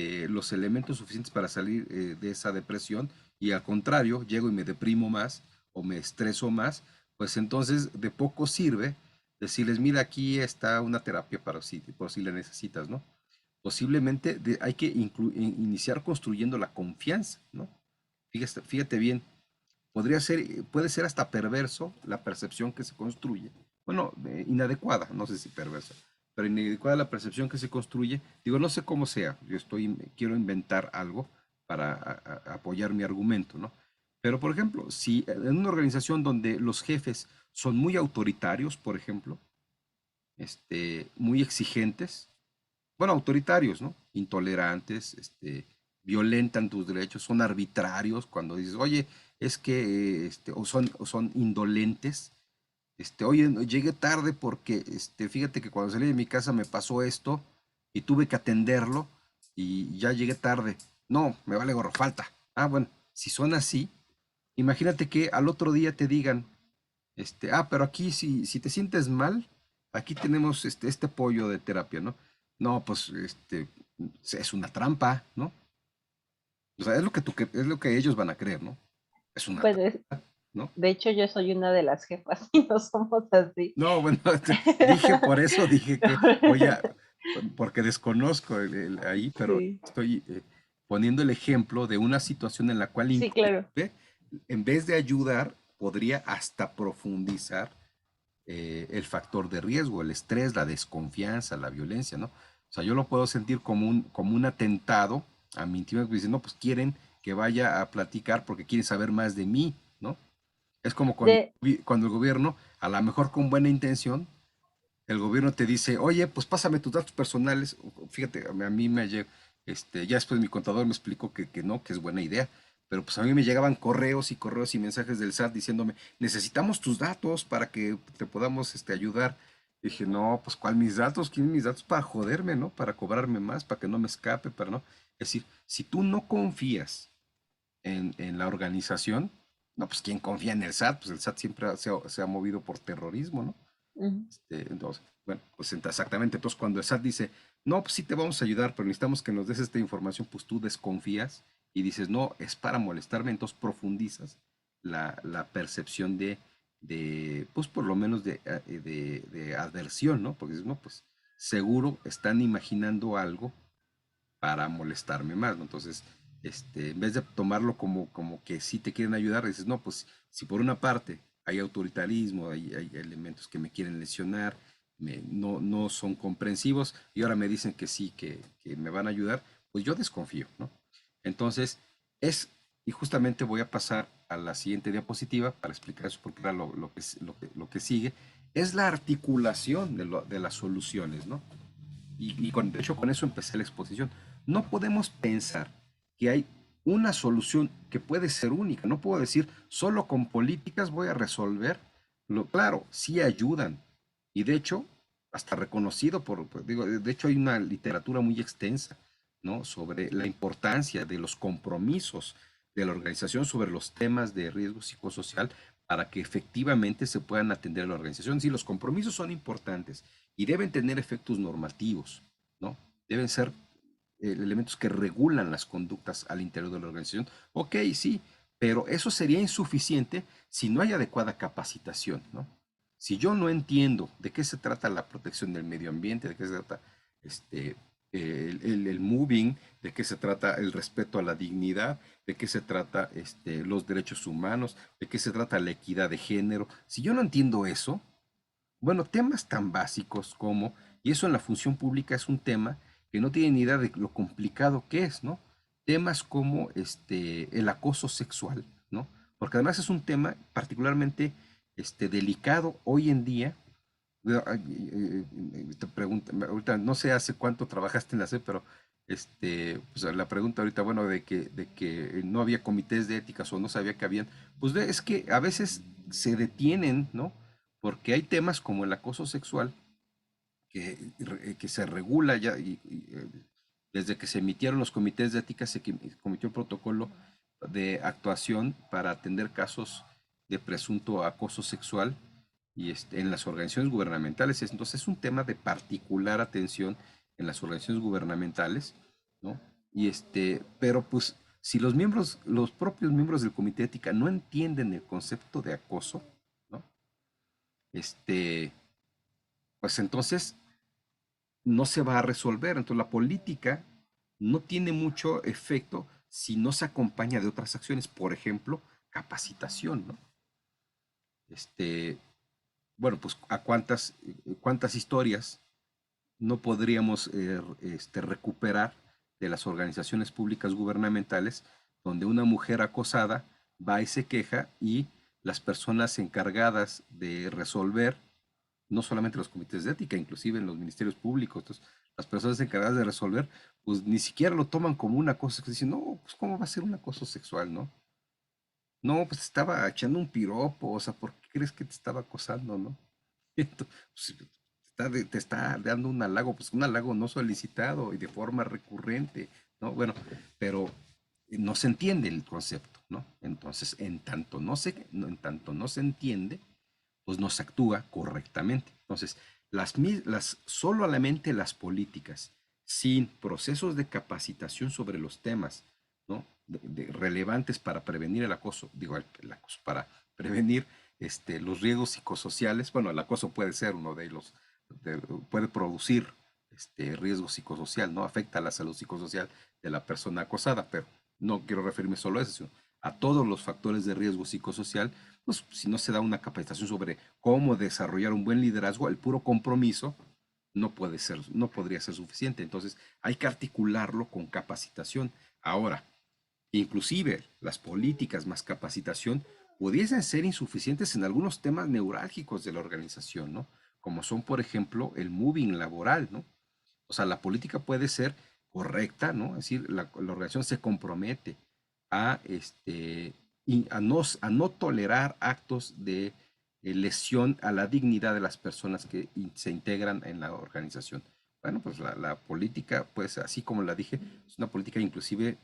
A: los elementos suficientes para salir de esa depresión y al contrario, llego y me deprimo más o me estreso más, pues entonces de poco sirve decirles, mira, aquí está una terapia por si la necesitas, ¿no? Posiblemente hay que iniciar construyendo la confianza, ¿no? Fíjate bien, puede ser hasta perverso la percepción que se construye. Bueno, inadecuada, no sé si perversa, pero inadecuada la percepción que se construye. Digo, no sé cómo sea, quiero inventar algo para apoyar mi argumento, ¿no? Pero, por ejemplo, si en una organización donde los jefes son muy autoritarios, por ejemplo, muy exigentes, bueno, autoritarios, ¿no? Intolerantes, violentan tus derechos, son arbitrarios cuando dices, oye, es que, o son indolentes, oye, no, llegué tarde porque, fíjate que cuando salí de mi casa me pasó esto y tuve que atenderlo y ya llegué tarde. No, me vale gorro, falta. Ah, bueno, si son así, imagínate que al otro día te digan, pero aquí si te sientes mal, aquí tenemos este pollo de terapia, ¿no? No, pues es una trampa, ¿no? O sea, es lo que ellos van a creer, ¿no? Es una
C: Bueno,
A: trampa, ¿no?
C: de hecho yo soy una de las jefas y no somos así.
A: No, bueno, por eso dije que voy a, porque desconozco ahí, pero
C: Sí,
A: estoy poniendo el ejemplo de una situación en la cual
C: sí, claro.
A: inclusive, en vez de ayudar, podría hasta profundizar el factor de riesgo, el estrés, la desconfianza, la violencia, ¿no? O sea, yo lo puedo sentir como un atentado a mi intimidad, diciendo, no, pues quieren que vaya a platicar porque quieren saber más de mí, ¿no? Es como
C: De,
A: cuando el gobierno, a lo mejor con buena intención, el gobierno te dice, oye, pues pásame tus datos personales. Fíjate, a mí me llegó, ya después mi contador me explicó que no, que es buena idea, pero pues a mí me llegaban correos y mensajes del SAT diciéndome, necesitamos tus datos para que te podamos ayudar. Dije, no, pues ¿cuál mis datos? ¿Quién mis datos para joderme, no? Para cobrarme más, para que no me escape, para no. Es decir, si tú no confías en la organización, no, pues ¿quién confía en el SAT? Pues el SAT siempre se ha movido por terrorismo, ¿no?
C: ujú.
A: Entonces, bueno, pues exactamente. Entonces, cuando el SAT dice, no, pues sí te vamos a ayudar, pero necesitamos que nos des esta información, pues tú desconfías y dices, no, es para molestarme, entonces profundizas la percepción pues por lo menos de aversión, ¿no? Porque dices, no, pues seguro están imaginando algo para molestarme más, ¿no? Entonces, en vez de tomarlo como que sí te quieren ayudar, dices, no, pues si por una parte hay autoritarismo, hay elementos que me quieren lesionar, no son comprensivos y ahora me dicen que sí, que me van a ayudar, pues yo desconfío, ¿no? Entonces, y justamente voy a pasar a la siguiente diapositiva para explicar eso porque era lo que sigue, es la articulación de las soluciones, ¿no? De hecho con eso empecé la exposición. No podemos pensar que hay una solución que puede ser única. No puedo decir, solo con políticas voy a resolver. Claro, sí ayudan. Y de hecho, hasta reconocido digo, de hecho hay una literatura muy extensa, ¿no? Sobre la importancia de los compromisos de la organización sobre los temas de riesgo psicosocial para que efectivamente se puedan atender a la organización. Sí, los compromisos son importantes y deben tener efectos normativos, ¿no? Deben ser elementos que regulan las conductas al interior de la organización. Ok, sí, Pero eso sería insuficiente si no hay adecuada capacitación, ¿no? Si yo no entiendo de qué se trata la protección del medio ambiente, de qué se trata este, el moving, de qué se trata el respeto a la dignidad, de qué se trata los derechos humanos, de qué se trata la equidad de género. Si yo no entiendo eso, bueno, temas tan básicos como, y eso en la función pública es un tema que no tiene ni idea de lo complicado que es, ¿no? Temas como el acoso sexual, ¿no? Porque además es un tema particularmente delicado hoy en día. Te pregunto, ahorita no sé hace cuánto trabajaste en la SEP, pero pues la pregunta ahorita, bueno, de que no había comités de éticas o no sabía que habían, pues es que a veces se detienen, ¿no? Porque hay temas como el acoso sexual que se regula ya desde que se emitieron los comités de ética se cometió el protocolo de actuación para atender casos de presunto acoso sexual y en las organizaciones gubernamentales. Entonces es un tema de particular atención en las organizaciones gubernamentales, ¿no? Pero pues si los miembros, los propios miembros del comité de ética no entienden el concepto de acoso, ¿no? Pues entonces no se va a resolver. Entonces la política no tiene mucho efecto si no se acompaña de otras acciones, por ejemplo, capacitación, ¿no? Este, bueno, pues a cuántas historias no podríamos recuperar de las organizaciones públicas gubernamentales donde una mujer acosada va y se queja y las personas encargadas de resolver, no solamente los comités de ética, inclusive en los ministerios públicos, entonces, las personas encargadas de resolver, pues ni siquiera lo toman como una cosa, que dicen, no, pues cómo va a ser un acoso sexual, ¿no? No, pues estaba echando un piropo, o sea, ¿por qué crees que te estaba acosando, no? Pues, te está dando un halago, pues un halago no solicitado y de forma recurrente, ¿no? Bueno, pero no se entiende el concepto, ¿no? Entonces, en tanto no se entiende, pues no se actúa correctamente. Entonces, solamente las políticas, sin procesos de capacitación sobre los temas, ¿no? Relevantes para prevenir el acoso, digo, el acoso, para prevenir los riesgos psicosociales. Bueno, el acoso puede ser uno de ellos, puede producir riesgo psicosocial, ¿no? Afecta a la salud psicosocial de la persona acosada, pero no quiero referirme solo a eso, sino a todos los factores de riesgo psicosocial. Pues si no se da una capacitación sobre cómo desarrollar un buen liderazgo, el puro compromiso no podría ser suficiente. Entonces hay que articularlo con capacitación. Ahora, inclusive las políticas más capacitación pudiesen ser insuficientes en algunos temas neurálgicos de la organización, ¿no? Como son, por ejemplo, el moving laboral, ¿no? O sea, la política puede ser correcta, ¿no? Es decir, la organización se compromete a, a no tolerar actos de lesión a la dignidad de las personas que se integran en la organización. Bueno, pues la política, pues así como la dije, es una política inclusive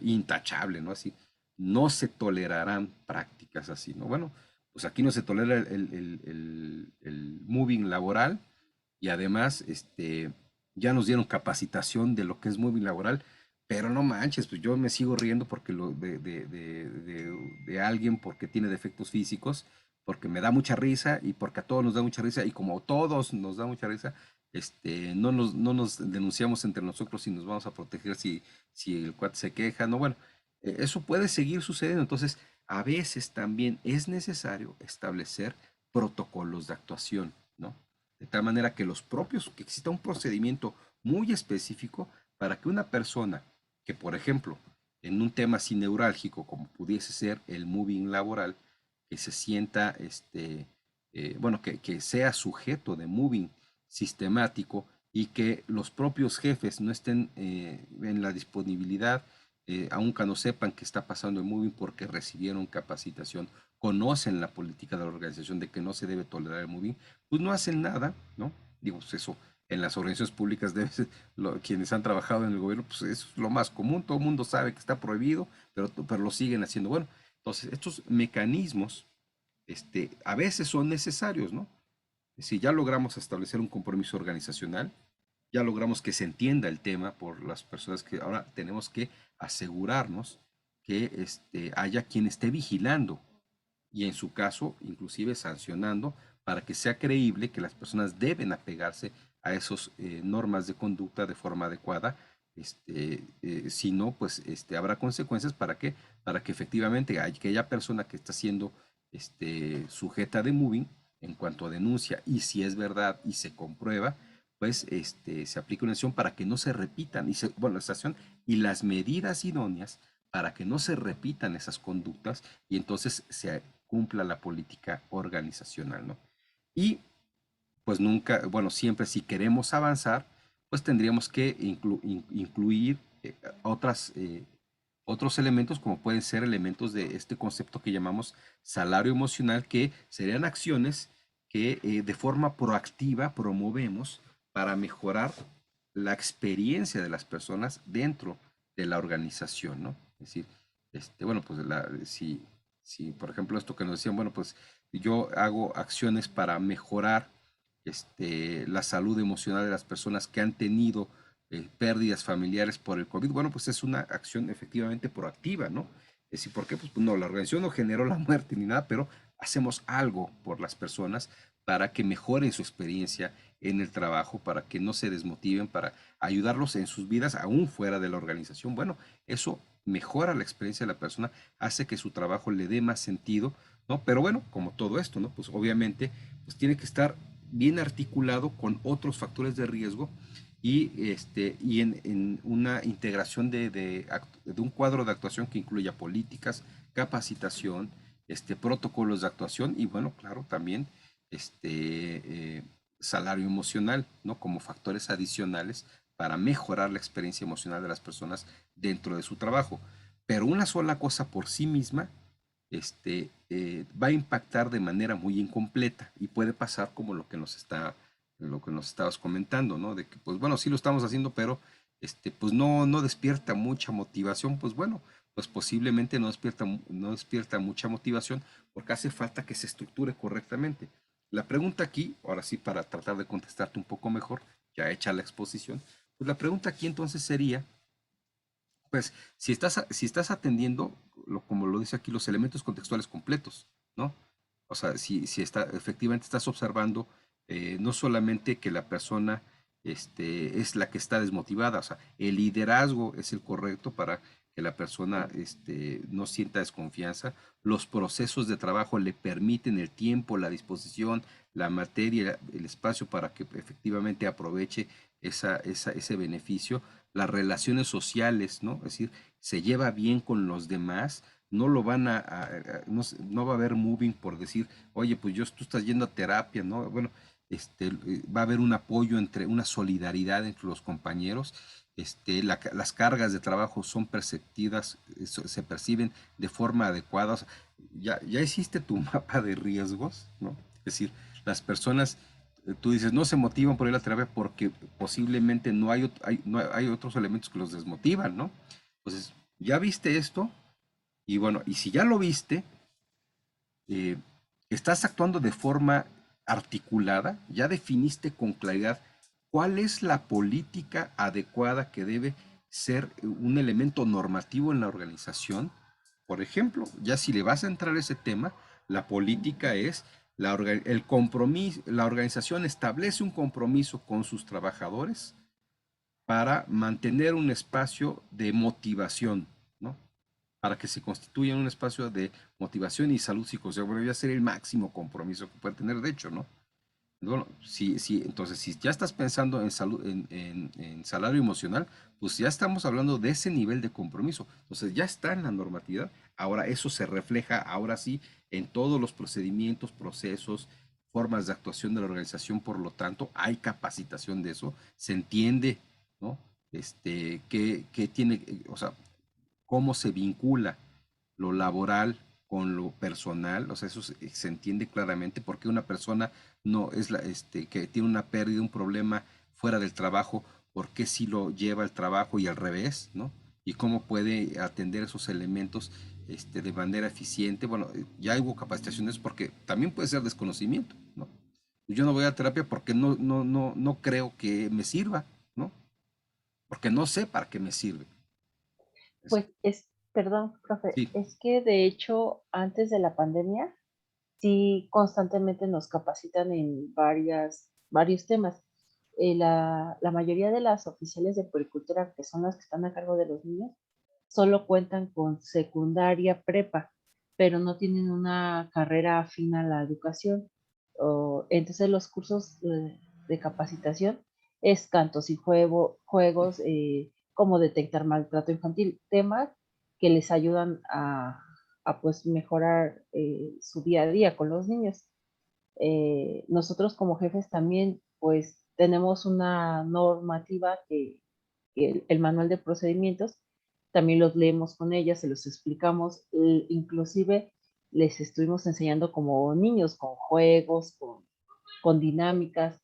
A: intachable, ¿no? Así, no se tolerarán prácticas así, ¿no? Bueno, pues aquí no se tolera el moving laboral y además, ya nos dieron capacitación de lo que es moving laboral, pero no manches, pues yo me sigo riendo porque de alguien porque tiene defectos físicos, porque me da mucha risa y porque a todos nos da mucha risa y como a todos nos da mucha risa, no nos denunciamos entre nosotros y nos vamos a proteger si el cuate se queja, no, bueno, eso puede seguir sucediendo, entonces a veces también es necesario establecer protocolos de actuación, ¿no? De tal manera que que exista un procedimiento muy específico para que una persona que, por ejemplo, en un tema así neurálgico como pudiese ser el moving laboral, que se sienta, bueno, que sea sujeto de moving sistemático y que los propios jefes no estén en la disponibilidad, aunque no sepan qué está pasando en moving porque recibieron capacitación, conocen la política de la organización de que no se debe tolerar el moving, pues no hacen nada, ¿no? Digo, pues eso en las organizaciones públicas quienes han trabajado en el gobierno, pues eso es lo más común, todo el mundo sabe que está prohibido, pero lo siguen haciendo. Bueno, entonces estos mecanismos a veces son necesarios, ¿no? Si ya logramos establecer un compromiso organizacional, ya logramos que se entienda el tema por las personas que ahora tenemos que asegurarnos que haya quien esté vigilando y en su caso inclusive sancionando para que sea creíble que las personas deben apegarse a esas normas de conducta de forma adecuada. Si no, pues habrá consecuencias para que efectivamente aquella persona que está siendo sujeta de moving, en cuanto a denuncia, y si es verdad y se comprueba, pues se aplica una acción para que no se repitan, bueno, la sanción y las medidas idóneas para que no se repitan esas conductas y entonces se cumpla la política organizacional, ¿no? Y pues nunca, bueno, siempre si queremos avanzar, pues tendríamos que incluir otros elementos como pueden ser elementos de este concepto que llamamos salario emocional, que serían acciones que de forma proactiva promovemos para mejorar la experiencia de las personas dentro de la organización, ¿no? Es decir, bueno, pues si por ejemplo esto que nos decían, bueno, pues yo hago acciones para mejorar la salud emocional de las personas que han tenido pérdidas familiares por el COVID, bueno, pues es una acción efectivamente proactiva, ¿no? Es decir, ¿por qué? Pues no, la organización no generó la muerte ni nada, pero hacemos algo por las personas para que mejoren su experiencia en el trabajo, para que no se desmotiven, para ayudarlos en sus vidas aún fuera de la organización. Bueno, eso mejora la experiencia de la persona, hace que su trabajo le dé más sentido, ¿no? Pero bueno, como todo esto, ¿no? Pues obviamente, pues tiene que estar bien articulado con otros factores de riesgo y en una integración de un cuadro de actuación que incluya políticas, capacitación, protocolos de actuación y bueno, claro, también salario emocional, ¿no? Como factores adicionales para mejorar la experiencia emocional de las personas dentro de su trabajo. Pero una sola cosa por sí misma va a impactar de manera muy incompleta y puede pasar como lo que nos estabas comentando, ¿no? De que, pues bueno, sí lo estamos haciendo, pero pues no despierta mucha motivación, pues bueno, pues posiblemente no despierta mucha motivación porque hace falta que se estructure correctamente. La pregunta aquí, ahora sí, para tratar de contestarte un poco mejor, ya hecha la exposición, pues la pregunta aquí entonces sería, pues si estás atendiendo, como lo dice aquí, los elementos contextuales completos, ¿no? O sea, si efectivamente estás observando no solamente que la persona es la que está desmotivada, o sea, el liderazgo es el correcto para que la persona no sienta desconfianza, los procesos de trabajo le permiten el tiempo, la disposición, la materia, el espacio para que efectivamente aproveche ese beneficio, las relaciones sociales, ¿no? Es decir, se lleva bien con los demás, no lo van no va a haber moving por decir, oye, pues tú estás yendo a terapia, ¿no? Bueno, va a haber un apoyo una solidaridad entre los compañeros, las cargas de trabajo son perceptidas, se perciben de forma adecuada, o sea, ya hiciste tu mapa de riesgos, ¿no? Es decir, las personas tú dices, no se motivan por ir a la terapia porque posiblemente no hay otros elementos que los desmotivan, ¿no? Entonces, ya viste esto, y bueno, y si ya lo viste, eh, estás actuando de forma articulada, ya definiste con claridad cuál es la política adecuada que debe ser un elemento normativo en la organización. Por ejemplo, ya si le vas a entrar a ese tema, la política es el compromiso, la organización establece un compromiso con sus trabajadores para mantener un espacio de motivación, ¿no? Para que se constituya un espacio de motivación y salud psicosocial. Bueno, ya sería el máximo compromiso que puede tener, de hecho, ¿no? Bueno, entonces, si ya estás pensando en salud, en salario emocional, pues ya estamos hablando de ese nivel de compromiso. Entonces, ya está en la normatividad. Ahora, eso se refleja, ahora sí, en todos los procedimientos, procesos, formas de actuación de la organización. Por lo tanto, hay capacitación de eso. Se entiende, ¿no? Que tiene, o sea, cómo se vincula lo laboral con lo personal, o sea, eso se entiende claramente porque una persona no es que tiene una pérdida, un problema fuera del trabajo, por qué sí lo lleva al trabajo y al revés, ¿no? Y cómo puede atender esos elementos de manera eficiente. Bueno, ya hubo capacitaciones porque también puede ser desconocimiento, ¿no? Yo no voy a terapia porque no creo que me sirva, ¿no? Porque no sé para qué me sirve.
C: Pues Perdón, profe,
A: Sí,
C: es que de hecho antes de la pandemia sí constantemente nos capacitan en varios temas. La mayoría de las oficiales de puericultura, que son las que están a cargo de los niños, solo cuentan con secundaria, prepa, pero no tienen una carrera afín a la educación. Entonces los cursos de capacitación es cantos y juegos, cómo detectar maltrato infantil, temas que les ayudan a pues mejorar su día a día con los niños. Nosotros como jefes también pues tenemos una normativa que el manual de procedimientos también los leemos con ellas, se los explicamos, inclusive les estuvimos enseñando como niños con juegos, con dinámicas,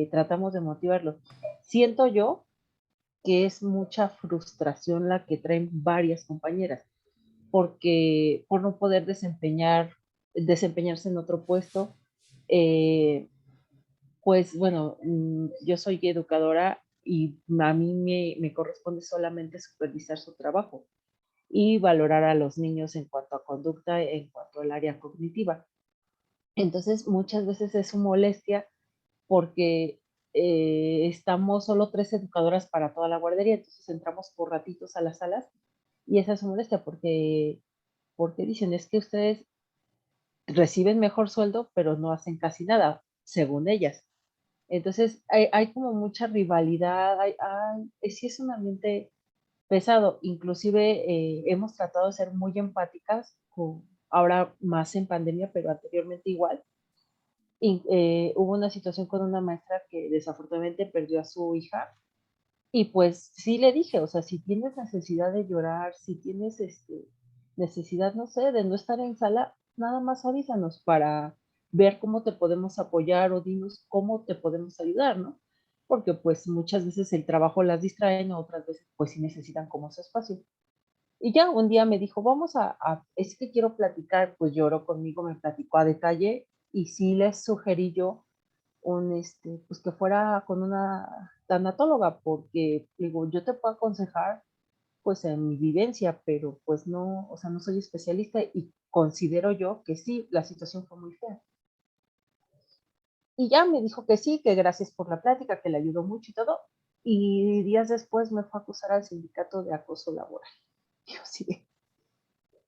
C: tratamos de motivarlos. Siento yo que es mucha frustración la que traen varias compañeras porque por no poder desempeñarse en otro puesto, eh, pues bueno, yo soy educadora y a mí me corresponde solamente supervisar su trabajo y valorar a los niños en cuanto a conducta, en cuanto al área cognitiva. Entonces, muchas veces es su molestia porque estamos solo 3 educadoras para toda la guardería, entonces entramos por ratitos a las salas y esa es su molestia porque dicen, es que ustedes reciben mejor sueldo, pero no hacen casi nada, según ellas. Entonces, hay como mucha rivalidad, sí es un ambiente pesado, inclusive hemos tratado de ser muy empáticas, ahora más en pandemia, pero anteriormente igual. Y, hubo una situación con una maestra que desafortunadamente perdió a su hija y pues sí le dije, o sea, si tienes necesidad de llorar, si tienes necesidad, no sé, de no estar en sala, nada más avísanos para ver cómo te podemos apoyar o dinos cómo te podemos ayudar, ¿no? Porque pues muchas veces el trabajo las distrae, ¿no? Otras veces pues sí necesitan como su espacio. Y ya un día me dijo, vamos es que quiero platicar, pues lloró conmigo, me platicó a detalle y sí les sugerí yo pues que fuera con una tanatóloga, porque digo, yo te puedo aconsejar pues en mi vivencia, pero pues no, o sea, no soy especialista y considero yo que sí, la situación fue muy fea. Y ya me dijo que sí, que gracias por la plática, que le ayudó mucho y todo. Y días después me fue a acusar al sindicato de acoso laboral. Yo sí.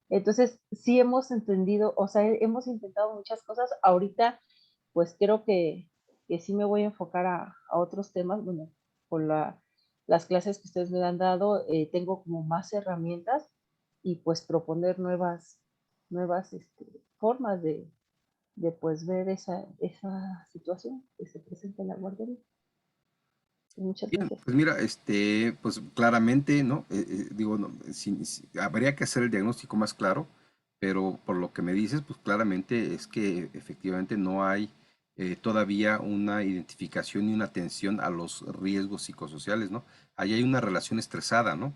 C: Entonces, sí hemos entendido, o sea, hemos intentado muchas cosas. Ahorita, pues creo que sí me voy a enfocar a otros temas. Bueno, con las clases que ustedes me han dado, tengo como más herramientas y pues proponer nuevas formas de pues ver esa situación que se presenta en la guardería. Muchas
A: bien,
C: gracias.
A: pues mira, pues claramente, ¿no? Digo, no, habría que hacer el diagnóstico más claro, pero por lo que me dices, pues claramente es que efectivamente no hay todavía una identificación y una atención a los riesgos psicosociales, ¿no? Ahí hay una relación estresada, ¿no?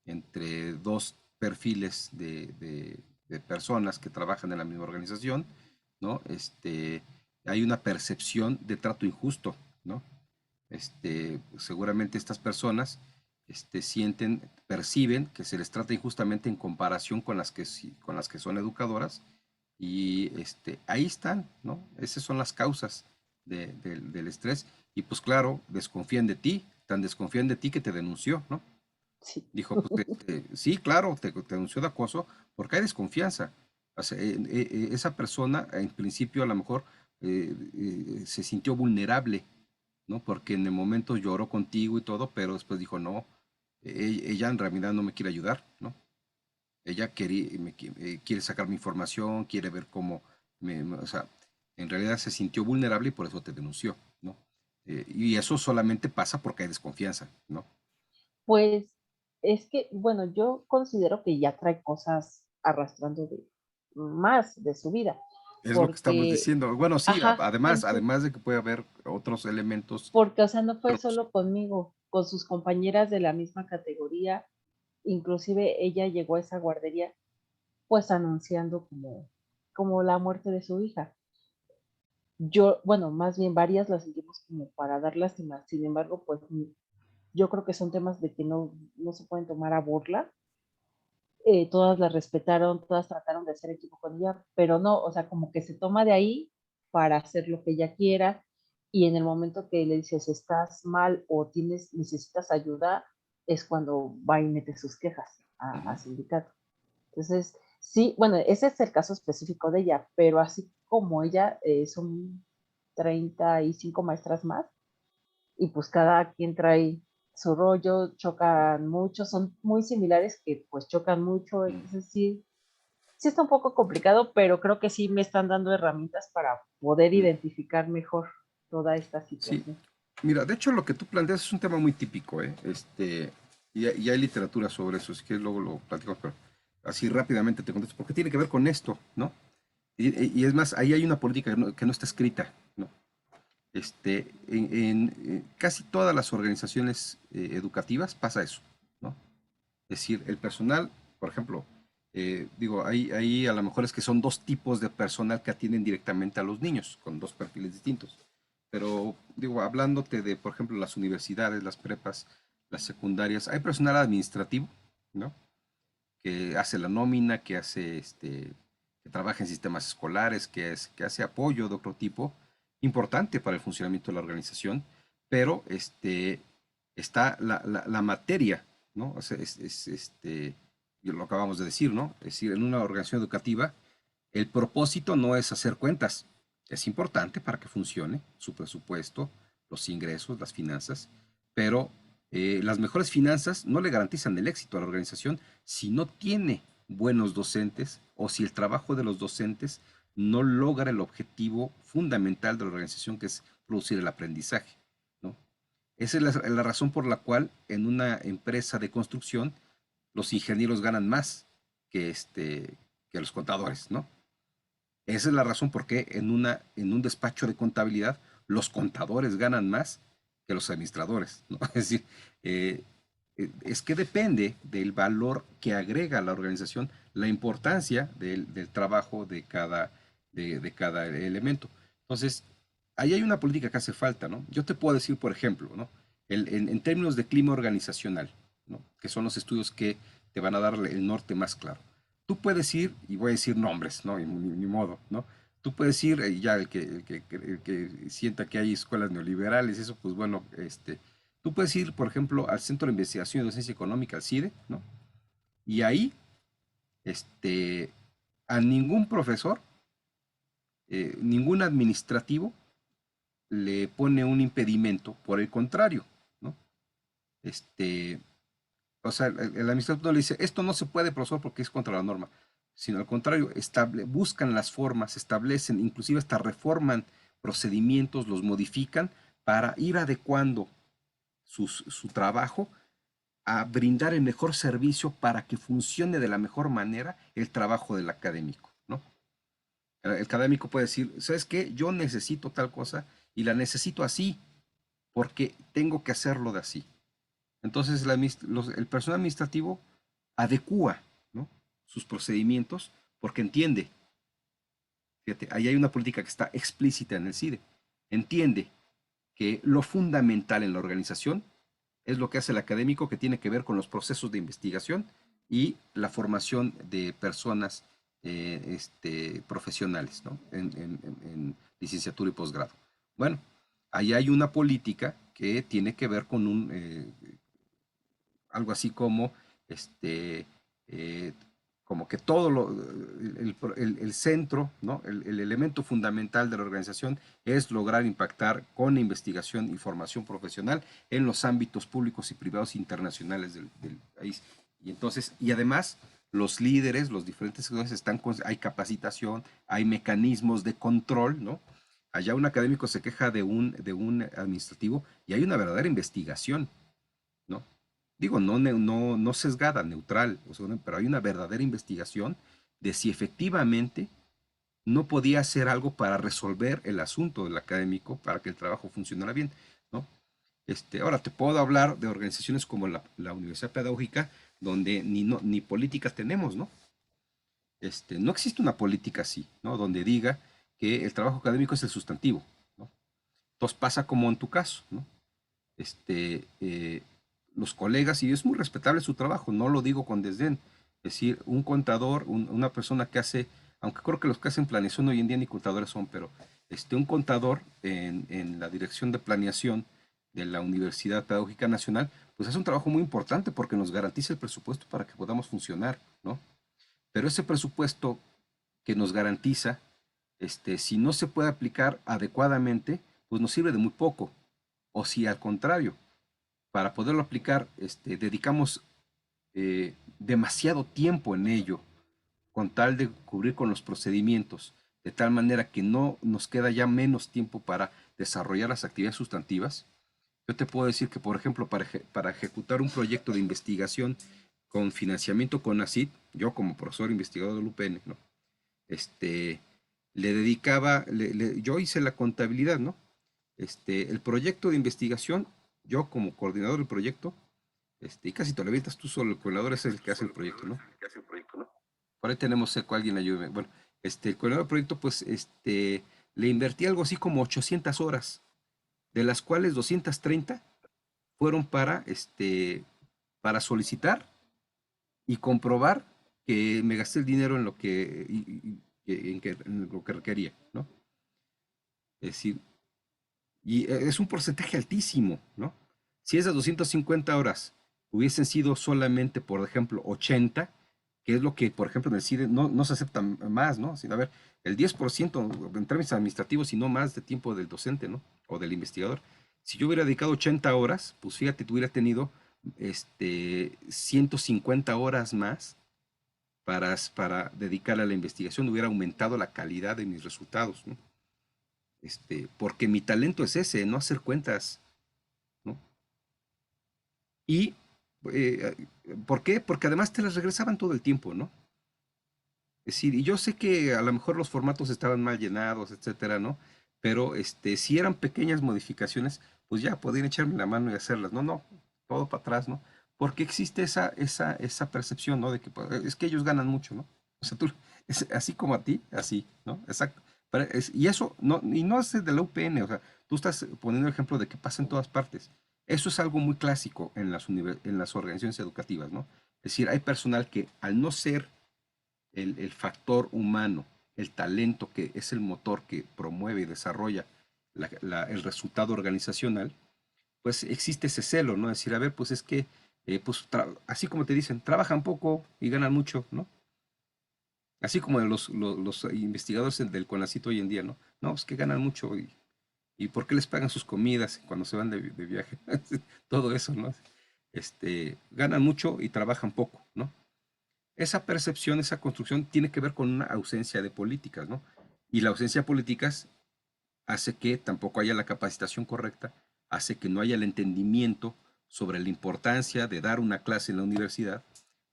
A: Entre dos perfiles de personas que trabajan en la misma organización, ¿no? Hay una percepción de trato injusto, ¿no? Seguramente estas personas perciben que se les trata injustamente en comparación con las que son educadoras y ahí están, ¿no? Esas son las causas del estrés y pues claro, desconfían de ti, tan desconfían de ti que te denunció, ¿no?
C: Sí.
A: Dijo, pues sí, claro, te denunció de acoso porque hay desconfianza. O sea, esa persona en principio a lo mejor se sintió vulnerable, ¿no? Porque en el momento lloró contigo y todo, pero después dijo, no, ella en realidad no me quiere ayudar, ¿no? Ella quiere sacar mi información, quiere ver cómo, o sea, en realidad se sintió vulnerable y por eso te denunció, ¿no? Y eso solamente pasa porque hay desconfianza, ¿no?
C: Pues es que, bueno, yo considero que ya trae cosas arrastrando más de su vida,
A: Es lo que estamos
C: porque,
A: diciendo. Bueno, sí,
C: ajá,
A: además de que puede haber otros elementos.
C: porque, o sea, no fue
A: Otros-
C: solo conmigo, con sus compañeras de la misma categoría, inclusive ella llegó a esa guardería, pues anunciando como la muerte de su hija. Yo, bueno, más bien varias las sentimos como para dar lástima, sin embargo, pues yo creo que son temas de que no se pueden tomar a burla. todas la respetaron, todas trataron de hacer equipo con ella, pero no, o sea, como que se toma de ahí para hacer lo que ella quiera y en el momento que le dices estás mal o necesitas ayuda, es cuando va y mete sus quejas a
A: Ujú.
C: sindicato. Entonces, sí, bueno, ese es el caso específico de ella, pero así como ella, son 35 maestras más y pues cada quien trae su rollo, chocan mucho, son muy similares que pues chocan mucho,
A: Mm.
C: entonces sí, sí está un poco complicado, pero creo que sí me están dando herramientas para poder
A: Mm.
C: identificar mejor toda esta
A: Sí,
C: situación.
A: mira, de hecho lo que tú planteas es un tema muy típico, ¿eh? Y hay literatura sobre eso, así que luego lo platicamos, pero así rápidamente te contesto, porque tiene que ver con esto, ¿no? Y es más, ahí hay una política que no está escrita, ¿no? Casi todas las organizaciones educativas pasa eso, ¿no? Es decir, el personal, por ejemplo, digo, ahí a lo mejor es que son dos tipos de personal que atienden directamente a los niños, con dos perfiles distintos. Pero, digo, hablándote de, por ejemplo, las universidades, las prepas, las secundarias, hay personal administrativo, ¿no? Que hace la nómina, que trabaja en sistemas escolares, que hace apoyo de otro tipo, importante para el funcionamiento de la organización, pero está la materia, ¿no? O sea, lo acabamos de decir, ¿no? Es decir, en una organización educativa, el propósito no es hacer cuentas, es importante para que funcione su presupuesto, los ingresos, las finanzas, pero las mejores finanzas no le garantizan el éxito a la organización si no tiene buenos docentes o si el trabajo de los docentes no logra el objetivo fundamental de la organización, que es producir el aprendizaje, ¿no? Esa es la razón por la cual en una empresa de construcción los ingenieros ganan más que los contadores, ¿no? Esa es la razón por qué en un despacho de contabilidad los contadores ganan más que los administradores, ¿no? Es decir, eh, es que depende del valor que agrega la organización, la importancia del trabajo de cada elemento. Entonces, ahí hay una política que hace falta, ¿no? Yo te puedo decir, por ejemplo, ¿no? En términos de clima organizacional, ¿no? Que son los estudios que te van a dar el norte más claro. Tú puedes ir, y voy a decir nombres, ¿no? Ni modo, ¿no? Tú puedes ir, ya el que sienta que hay escuelas neoliberales, eso, pues bueno, tú puedes ir, por ejemplo, al Centro de Investigación y Docencia Económica, al CIDE, ¿no? Y ahí, este, a ningún profesor, ningún administrativo le pone un impedimento, por el contrario, ¿no? Este, o sea, el administrador no le dice, esto no se puede, profesor, porque es contra la norma, sino al contrario, buscan las formas, establecen, inclusive hasta reforman procedimientos, los modifican para ir adecuando su trabajo a brindar el mejor servicio para que funcione de la mejor manera el trabajo del académico, ¿no? El académico puede decir, ¿sabes qué? Yo necesito tal cosa y la necesito así, porque tengo que hacerlo de así. Entonces el personal administrativo adecúa, ¿no? Sus procedimientos porque entiende, fíjate, ahí hay una política que está explícita en el CIDE, entiende que lo fundamental en la organización es lo que hace el académico, que tiene que ver con los procesos de investigación y la formación de personas profesionales, ¿no? En licenciatura y posgrado. Bueno, ahí hay una política que tiene que ver con algo así como este, eh, como que el centro, ¿no? El elemento fundamental de la organización es lograr impactar con investigación y formación profesional en los ámbitos públicos y privados internacionales del país. Y entonces, y además, los líderes, los diferentes sectores hay capacitación, hay mecanismos de control, ¿no? Allá un académico se queja de un administrativo y hay una verdadera investigación, ¿no? Digo, no sesgada, neutral, o sea, pero hay una verdadera investigación de si efectivamente no podía hacer algo para resolver el asunto del académico para que el trabajo funcionara bien, ¿no? Ahora te puedo hablar de organizaciones como la Universidad Pedagógica, donde ni políticas tenemos, ¿no? No existe una política así, ¿no? Donde diga que el trabajo académico es el sustantivo, ¿no? Entonces pasa como en tu caso, ¿no? este, eh, los colegas, y es muy respetable su trabajo, no lo digo con desdén, Es decir, un contador, una persona que hace, aunque creo que los que hacen planeación hoy en día ni contadores son, pero un contador en la dirección de planeación de la Universidad Pedagógica Nacional, pues hace un trabajo muy importante porque nos garantiza el presupuesto para que podamos funcionar, ¿no? Pero ese presupuesto que nos garantiza, si no se puede aplicar adecuadamente, pues nos sirve de muy poco. O si al contrario, para poderlo aplicar, dedicamos demasiado tiempo en ello, con tal de cubrir con los procedimientos, de tal manera que no nos queda ya menos tiempo para desarrollar las actividades sustantivas. Yo te puedo decir que, por ejemplo, para ejecutar un proyecto de investigación con financiamiento con ACID, yo como profesor investigador del UPN, ¿no? Le dedicaba, yo hice la contabilidad, ¿no? El proyecto de investigación, yo como coordinador del proyecto, y casi te lo avientas tú solo, el coordinador es el que hace el proyecto, ¿no? Por ahí tenemos seco, alguien ayude. Bueno, el coordinador del proyecto, pues, le invertí algo así como 800 horas, de las cuales 230 fueron para solicitar y comprobar que me gasté el dinero en lo en lo que requería, ¿no? Es decir, y es un porcentaje altísimo, ¿no? Si esas 250 horas hubiesen sido solamente, por ejemplo, 80, que es lo que, por ejemplo, en el CIDE no se acepta más, ¿no? Sino, a ver, el 10% en términos administrativos y no más de tiempo del docente, ¿no? O del investigador. Si yo hubiera dedicado 80 horas, pues fíjate, hubiera tenido 150 horas más para dedicar a la investigación, hubiera aumentado la calidad de mis resultados, ¿no? Porque mi talento es ese, no hacer cuentas, ¿no? Y, ¿por qué? Porque además te las regresaban todo el tiempo, ¿no? Es decir, y yo sé que a lo mejor los formatos estaban mal llenados, etcétera, ¿no? Pero, si eran pequeñas modificaciones, pues ya podían echarme la mano y hacerlas, no, no, todo para atrás, ¿no? Porque existe esa percepción, ¿no? De que pues, es que ellos ganan mucho, ¿no? O sea, tú, así como a ti, así, ¿no? Exacto. Y eso, no, y no es de la UPN, o sea, tú estás poniendo el ejemplo de que pasa en todas partes. Eso es algo muy clásico en en las organizaciones educativas, ¿no? Es decir, hay personal que al no ser el factor humano, el talento que es el motor que promueve y desarrolla el resultado organizacional, pues existe ese celo, ¿no? Decir, a ver, pues es que, pues así como te dicen, trabajan poco y ganan mucho, ¿no? Así como los investigadores del CONACYT hoy en día, ¿no? No, pues que ganan mucho y ¿por qué les pagan sus comidas cuando se van de viaje? Todo eso, ¿no? Ganan mucho y trabajan poco, ¿no? Esa percepción, esa construcción tiene que ver con una ausencia de políticas, ¿no? Y la ausencia de políticas hace que tampoco haya la capacitación correcta, hace que no haya el entendimiento sobre la importancia de dar una clase en la universidad,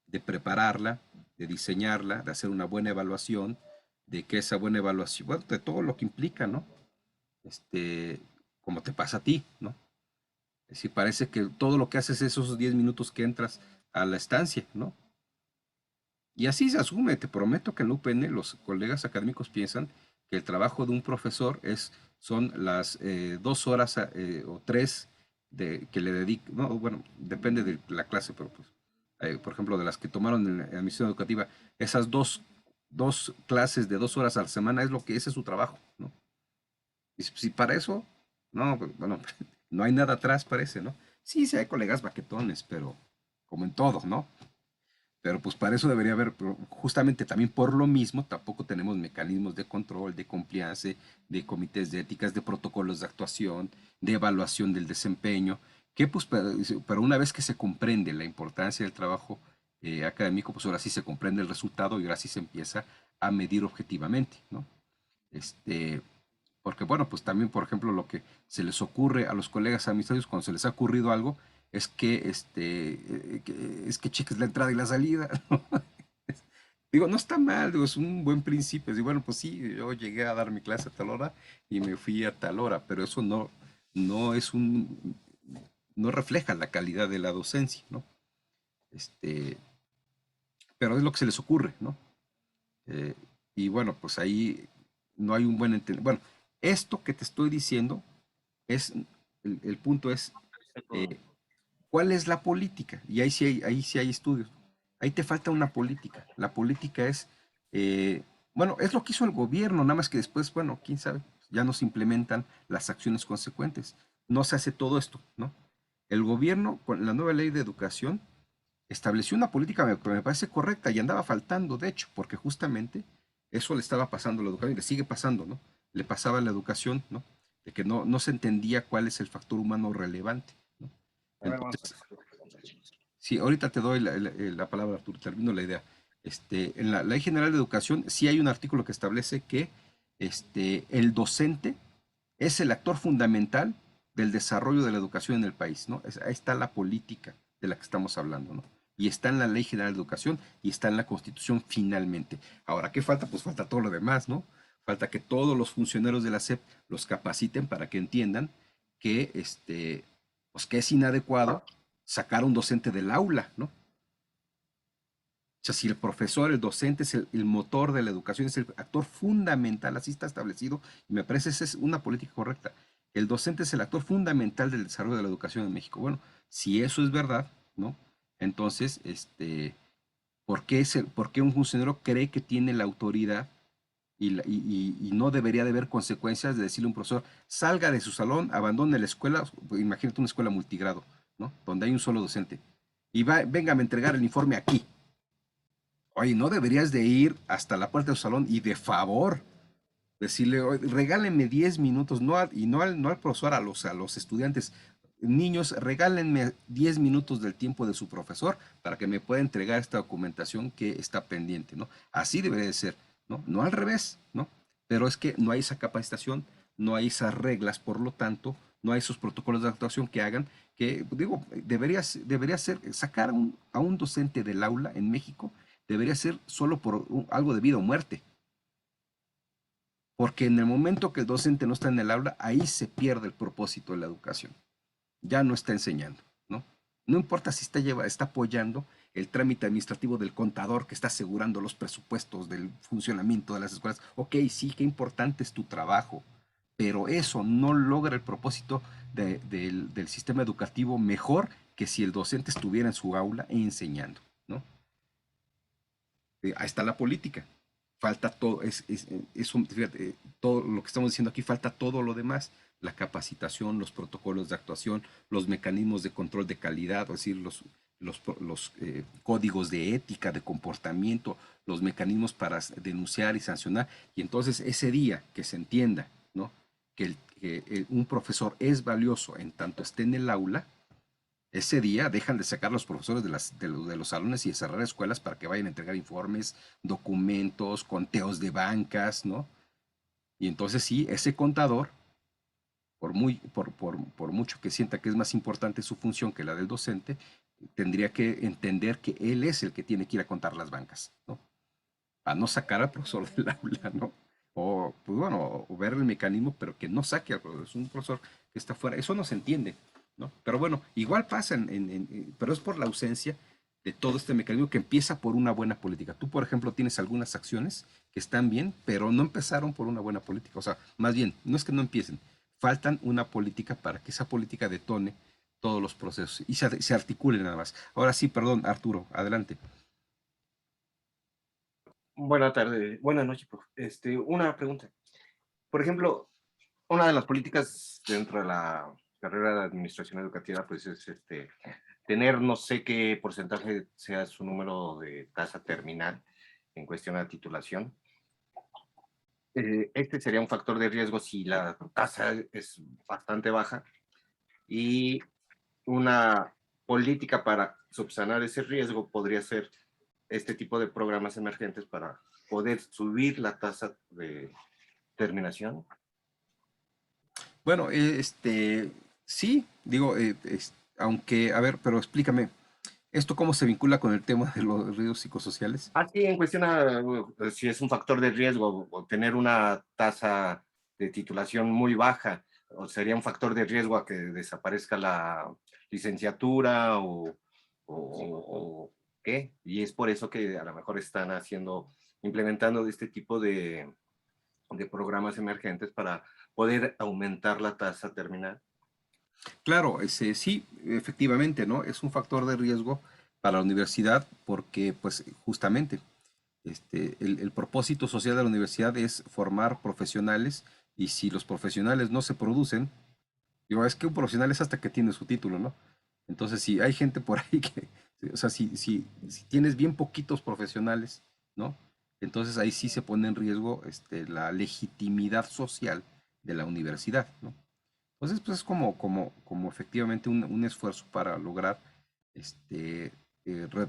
A: de prepararla, de diseñarla, de hacer una buena evaluación, de que esa buena evaluación, bueno, de todo lo que implica, ¿no? Como te pasa a ti, ¿no? Es decir, parece que todo lo que haces es esos 10 minutos que entras a la estancia, ¿no? Y así se asume, te prometo que en la UPN los colegas académicos piensan que el trabajo de un profesor son las 2 horas o 3 que le dedica, no, bueno, depende de la clase, pero pues, por ejemplo, de las que tomaron en admisión educativa, esas dos clases de 2 horas a la semana es lo que ese es su trabajo, ¿no? Y si para eso, no, pues, bueno, no hay nada atrás, parece, ¿no? Sí, sí hay colegas baquetones, pero como en todo, ¿no? Pero pues para eso debería haber, pero justamente también por lo mismo, tampoco tenemos mecanismos de control, de compliance, de comités de éticas, de protocolos de actuación, de evaluación del desempeño, que pues pero una vez que se comprende la importancia del trabajo académico, pues ahora sí se comprende el resultado y ahora sí se empieza a medir objetivamente, ¿no? Este, Porque bueno, pues también, por ejemplo, lo que se les ocurre a los colegas administrativos cuando se les ha ocurrido algo es es que cheques la entrada y la salida, ¿no? Digo, no está mal, digo, es un buen principio. Digo, bueno, pues sí, yo llegué a dar mi clase a tal hora y me fui a tal hora, pero eso no es no refleja la calidad de la docencia, ¿no? Este, pero es lo que se les ocurre, ¿no? Eh, y bueno, pues ahí no hay un buen entendimiento. Bueno, esto que te estoy diciendo es, el punto es, eh, ¿cuál es la política? Y ahí sí hay estudios. Ahí te falta una política. La política es, bueno, es lo que hizo el gobierno, nada más que después, bueno, quién sabe, ya no se implementan las acciones consecuentes. No se hace todo esto, ¿no? El gobierno, con la nueva ley de educación, estableció una política que me parece correcta y andaba faltando, de hecho, porque justamente eso le estaba pasando a la educación y le sigue pasando, ¿no? Le pasaba a la educación, ¿no? De que no se entendía cuál es el factor humano relevante, ¿no?
D: A ver, vamos a
A: Entonces,
D: hacer.
A: sí, ahorita te doy la palabra, Arturo, termino la idea. En la Ley General de Educación sí hay un artículo que establece que el docente es el actor fundamental del desarrollo de la educación en el país, ¿no? Ahí está la política de la que estamos hablando, ¿no? Y está en la Ley General de Educación y está en la Constitución finalmente. Ahora, ¿qué falta? Pues falta todo lo demás, ¿no? Falta que todos los funcionarios de la SEP los capaciten para que entiendan que, pues que es inadecuado sacar a un docente del aula, ¿no? O sea, si el profesor, el docente es el motor de la educación, es el actor fundamental, así está establecido, y me parece esa es una política correcta. El docente es el actor fundamental del desarrollo de la educación en México. Bueno, si eso es verdad, ¿no? Entonces, ¿por qué un funcionario cree que tiene la autoridad y no debería de haber consecuencias de decirle a un profesor, salga de su salón, abandone la escuela, imagínate una escuela multigrado, ¿no? Donde hay un solo docente, y venga a entregar el informe aquí. Oye, no deberías de ir hasta la puerta del salón y de favor decirle, "Oye, regálenme 10 minutos, no al profesor, a los estudiantes, niños, regálenme 10 minutos del tiempo de su profesor para que me pueda entregar esta documentación que está pendiente, ¿no? Así debería de ser, ¿no? No al revés, ¿no? Pero es que no hay esa capacitación, no hay esas reglas, por lo tanto, no hay esos protocolos de actuación que hagan que, digo, debería ser, sacar a un docente del aula en México, debería ser solo por algo de vida o muerte. Porque en el momento que el docente no está en el aula, ahí se pierde el propósito de la educación. Ya no está enseñando, ¿no? No importa si está apoyando el trámite administrativo del contador que está asegurando los presupuestos del funcionamiento de las escuelas. Ok, sí, qué importante es tu trabajo, pero eso no logra el propósito del sistema educativo mejor que si el docente estuviera en su aula enseñando, ¿no? Ahí está la política. Falta todo, fíjate, todo lo que estamos diciendo aquí, falta todo lo demás, la capacitación, los protocolos de actuación, los mecanismos de control de calidad, es decir, los códigos de ética, de comportamiento, los mecanismos para denunciar y sancionar. Y entonces ese día que se entienda, ¿no? Que un profesor es valioso en tanto esté en el aula, ese día dejan de sacar los profesores de los salones y de cerrar escuelas para que vayan a entregar informes, documentos, conteos de bancas, ¿no? Y entonces sí, ese contador, por mucho que sienta que es más importante su función que la del docente, tendría que entender que él es el que tiene que ir a contar las bancas, ¿no? A no sacar al profesor del aula, ¿no? O, pues bueno, o ver el mecanismo, pero que no saque al profesor. Es un profesor que está fuera. Eso no se entiende, ¿no? Pero bueno, igual pasa, pero es por la ausencia de todo este mecanismo que empieza por una buena política. Tú, por ejemplo, tienes algunas acciones que están bien, pero no empezaron por una buena política. O sea, más bien, no es que no empiecen, faltan una política para que esa política detone todos los procesos y se articulen nada más. Ahora sí, perdón, Arturo, adelante.
D: Buenas tardes, buenas noches, profe. Una pregunta. Por ejemplo, una de las políticas dentro de la carrera de administración educativa, pues es tener no sé qué porcentaje sea su número de tasa terminal en cuestión de titulación. Este sería un factor de riesgo si la tasa es bastante baja y una política para subsanar ese riesgo podría ser este tipo de programas emergentes para poder subir la tasa de terminación.
A: Bueno, sí, digo, aunque, a ver, pero explícame, ¿esto cómo se vincula con el tema de los riesgos psicosociales?
D: Así en cuestión a si es un factor de riesgo o tener una tasa de titulación muy baja, o sería un factor de riesgo a que desaparezca la licenciatura o qué. Y es por eso que a lo mejor están implementando este tipo de programas emergentes para poder aumentar la tasa terminal.
A: Claro, sí, efectivamente, ¿no? Es un factor de riesgo para la universidad porque, pues, justamente, el propósito social de la universidad es formar profesionales y si los profesionales no se producen, digo, es que un profesional es hasta que tiene su título, ¿no? Entonces, si hay gente por ahí que, o sea, si tienes bien poquitos profesionales, ¿no? Entonces ahí sí se pone en riesgo la legitimidad social de la universidad, ¿no? Entonces, pues es como efectivamente un esfuerzo para lograr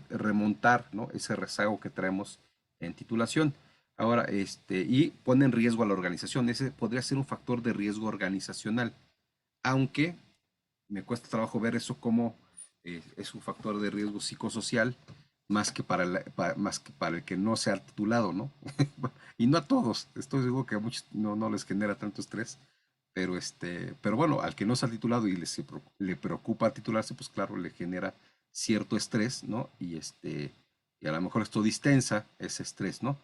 A: remontar, ¿no? Ese rezago que traemos en titulación. Ahora, y pone en riesgo a la organización. Ese podría ser un factor de riesgo organizacional, aunque me cuesta trabajo ver eso como es un factor de riesgo psicosocial más que para el que no sea titulado, ¿no? Y no a todos, estoy seguro que a muchos no les genera tanto estrés, pero bueno, al que no sea titulado y le preocupa titularse, pues claro, le genera cierto estrés, ¿no? Y a lo mejor esto distensa ese estrés, ¿no?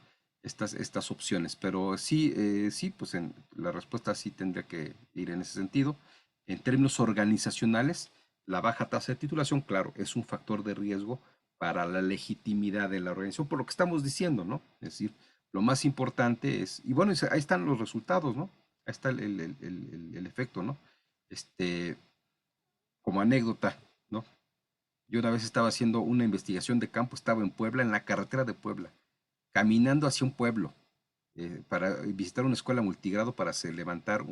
A: Estas opciones, pero sí, sí, pues la respuesta sí tendría que ir en ese sentido. En términos organizacionales, la baja tasa de titulación, claro, es un factor de riesgo para la legitimidad de la organización, por lo que estamos diciendo, ¿no? Es decir, lo más importante es, y bueno, ahí están los resultados, ¿no? Ahí está el efecto, ¿no? Este, como anécdota, ¿no? Yo una vez estaba haciendo una investigación de campo, estaba en Puebla, en la carretera de Puebla, caminando hacia un pueblo, para visitar una escuela multigrado para levantar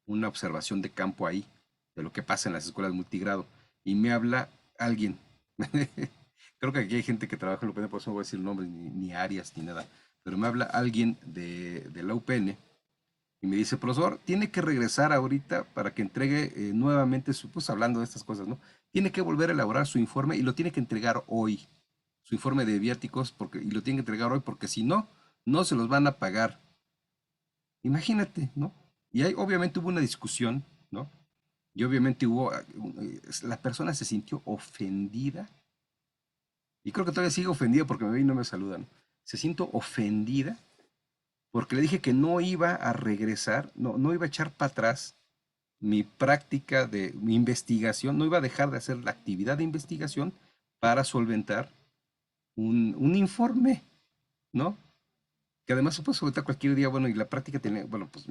A: una observación de campo ahí, de lo que pasa en las escuelas multigrado. Y me habla alguien, creo que aquí hay gente que trabaja en la UPN, por eso no voy a decir nombres, ni áreas, ni nada, pero me habla alguien de la UPN y me dice, profesor, tiene que regresar ahorita para que entregue nuevamente, pues hablando de estas cosas, ¿no? Tiene que volver a elaborar su informe y lo tiene que entregar hoy, su informe de viáticos, y lo tiene que entregar hoy porque si no, no se los van a pagar. Imagínate, ¿no? Y ahí obviamente hubo una discusión, ¿no? Y obviamente la persona se sintió ofendida, y creo que todavía sigue ofendida porque me ve y no me saludan. Se siente ofendida porque le dije que no iba a regresar, no iba a echar para atrás mi práctica de mi investigación, no iba a dejar de hacer la actividad de investigación para solventar un informe, ¿no? Que además se puede solventar cualquier día, bueno, y la práctica tiene, bueno, pues,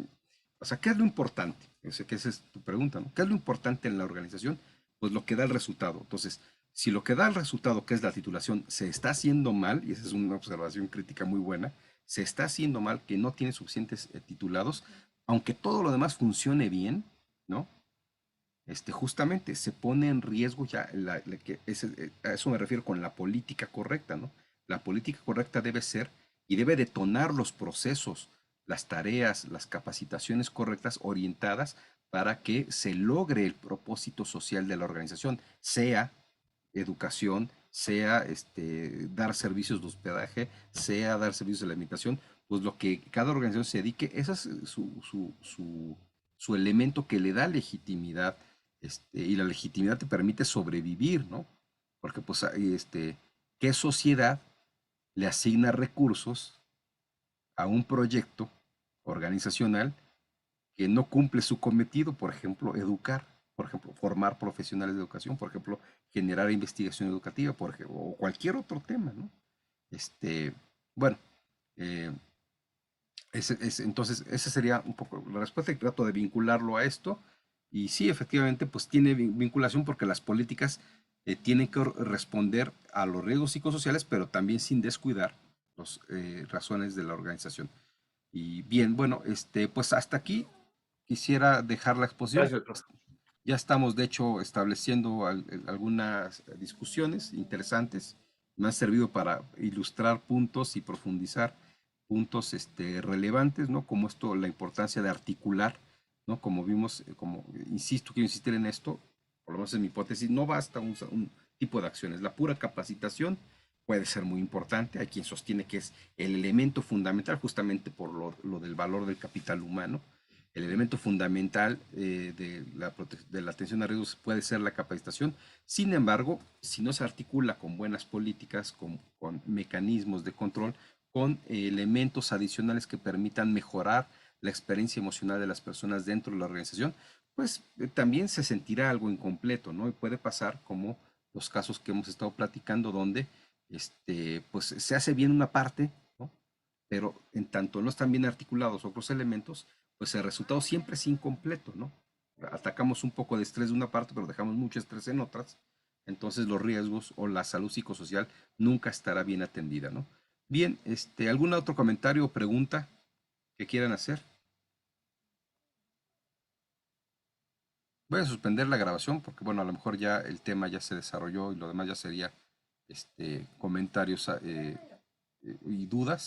A: o sea, ¿qué es lo importante? Yo sé que esa es tu pregunta, ¿no? ¿Qué es lo importante en la organización? Pues lo que da el resultado. Entonces, si lo que da el resultado, que es la titulación, se está haciendo mal, y esa es una observación crítica muy buena, se está haciendo mal, que no tiene suficientes titulados, aunque todo lo demás funcione bien, ¿no? Justamente se pone en riesgo ya, a eso me refiero con la política correcta, ¿no? La política correcta debe ser y debe detonar los procesos, las tareas, las capacitaciones correctas orientadas para que se logre el propósito social de la organización, sea educación, sea dar servicios de hospedaje, sea dar servicios de alimentación, pues lo que cada organización se dedique, ese es su elemento que le da legitimidad, y la legitimidad te permite sobrevivir, ¿no? Porque pues ¿qué sociedad le asigna recursos a un proyecto organizacional que no cumple su cometido? Por ejemplo, educar, por ejemplo, formar profesionales de educación, por ejemplo, generar investigación educativa, por ejemplo, o cualquier otro tema, ¿no? Bueno, eh, entonces, esa sería un poco la respuesta y trato de vincularlo a esto. Y sí, efectivamente, pues tiene vinculación porque las políticas tienen que responder a los riesgos psicosociales, pero también sin descuidar las razones de la organización. Y bien, bueno, pues hasta aquí quisiera dejar la exposición.
D: Gracias, profesor.
A: Ya estamos, de hecho, estableciendo algunas discusiones interesantes. Me han servido para ilustrar puntos y profundizar puntos relevantes, ¿no? Como esto, la importancia de articular, ¿no? Como vimos, como insisto, quiero insistir en esto, por lo menos en mi hipótesis, no basta un tipo de acciones. La pura capacitación puede ser muy importante. Hay quien sostiene que es el elemento fundamental justamente por lo del valor del capital humano. El elemento fundamental de la atención a riesgos puede ser la capacitación. Sin embargo, si no se articula con buenas políticas, con mecanismos de control, con elementos adicionales que permitan mejorar la experiencia emocional de las personas dentro de la organización, pues también se sentirá algo incompleto, ¿no? Y puede pasar como los casos que hemos estado platicando donde pues se hace bien una parte, ¿no? Pero en tanto no están bien articulados otros elementos, pues el resultado siempre es incompleto, ¿no? Atacamos un poco de estrés de una parte, pero dejamos mucho estrés en otras, entonces los riesgos o la salud psicosocial nunca estará bien atendida, ¿no? Bien, ¿algún otro comentario o pregunta que quieran hacer? Voy a suspender la grabación porque, bueno, a lo mejor ya el tema ya se desarrolló y lo demás ya sería comentarios y dudas.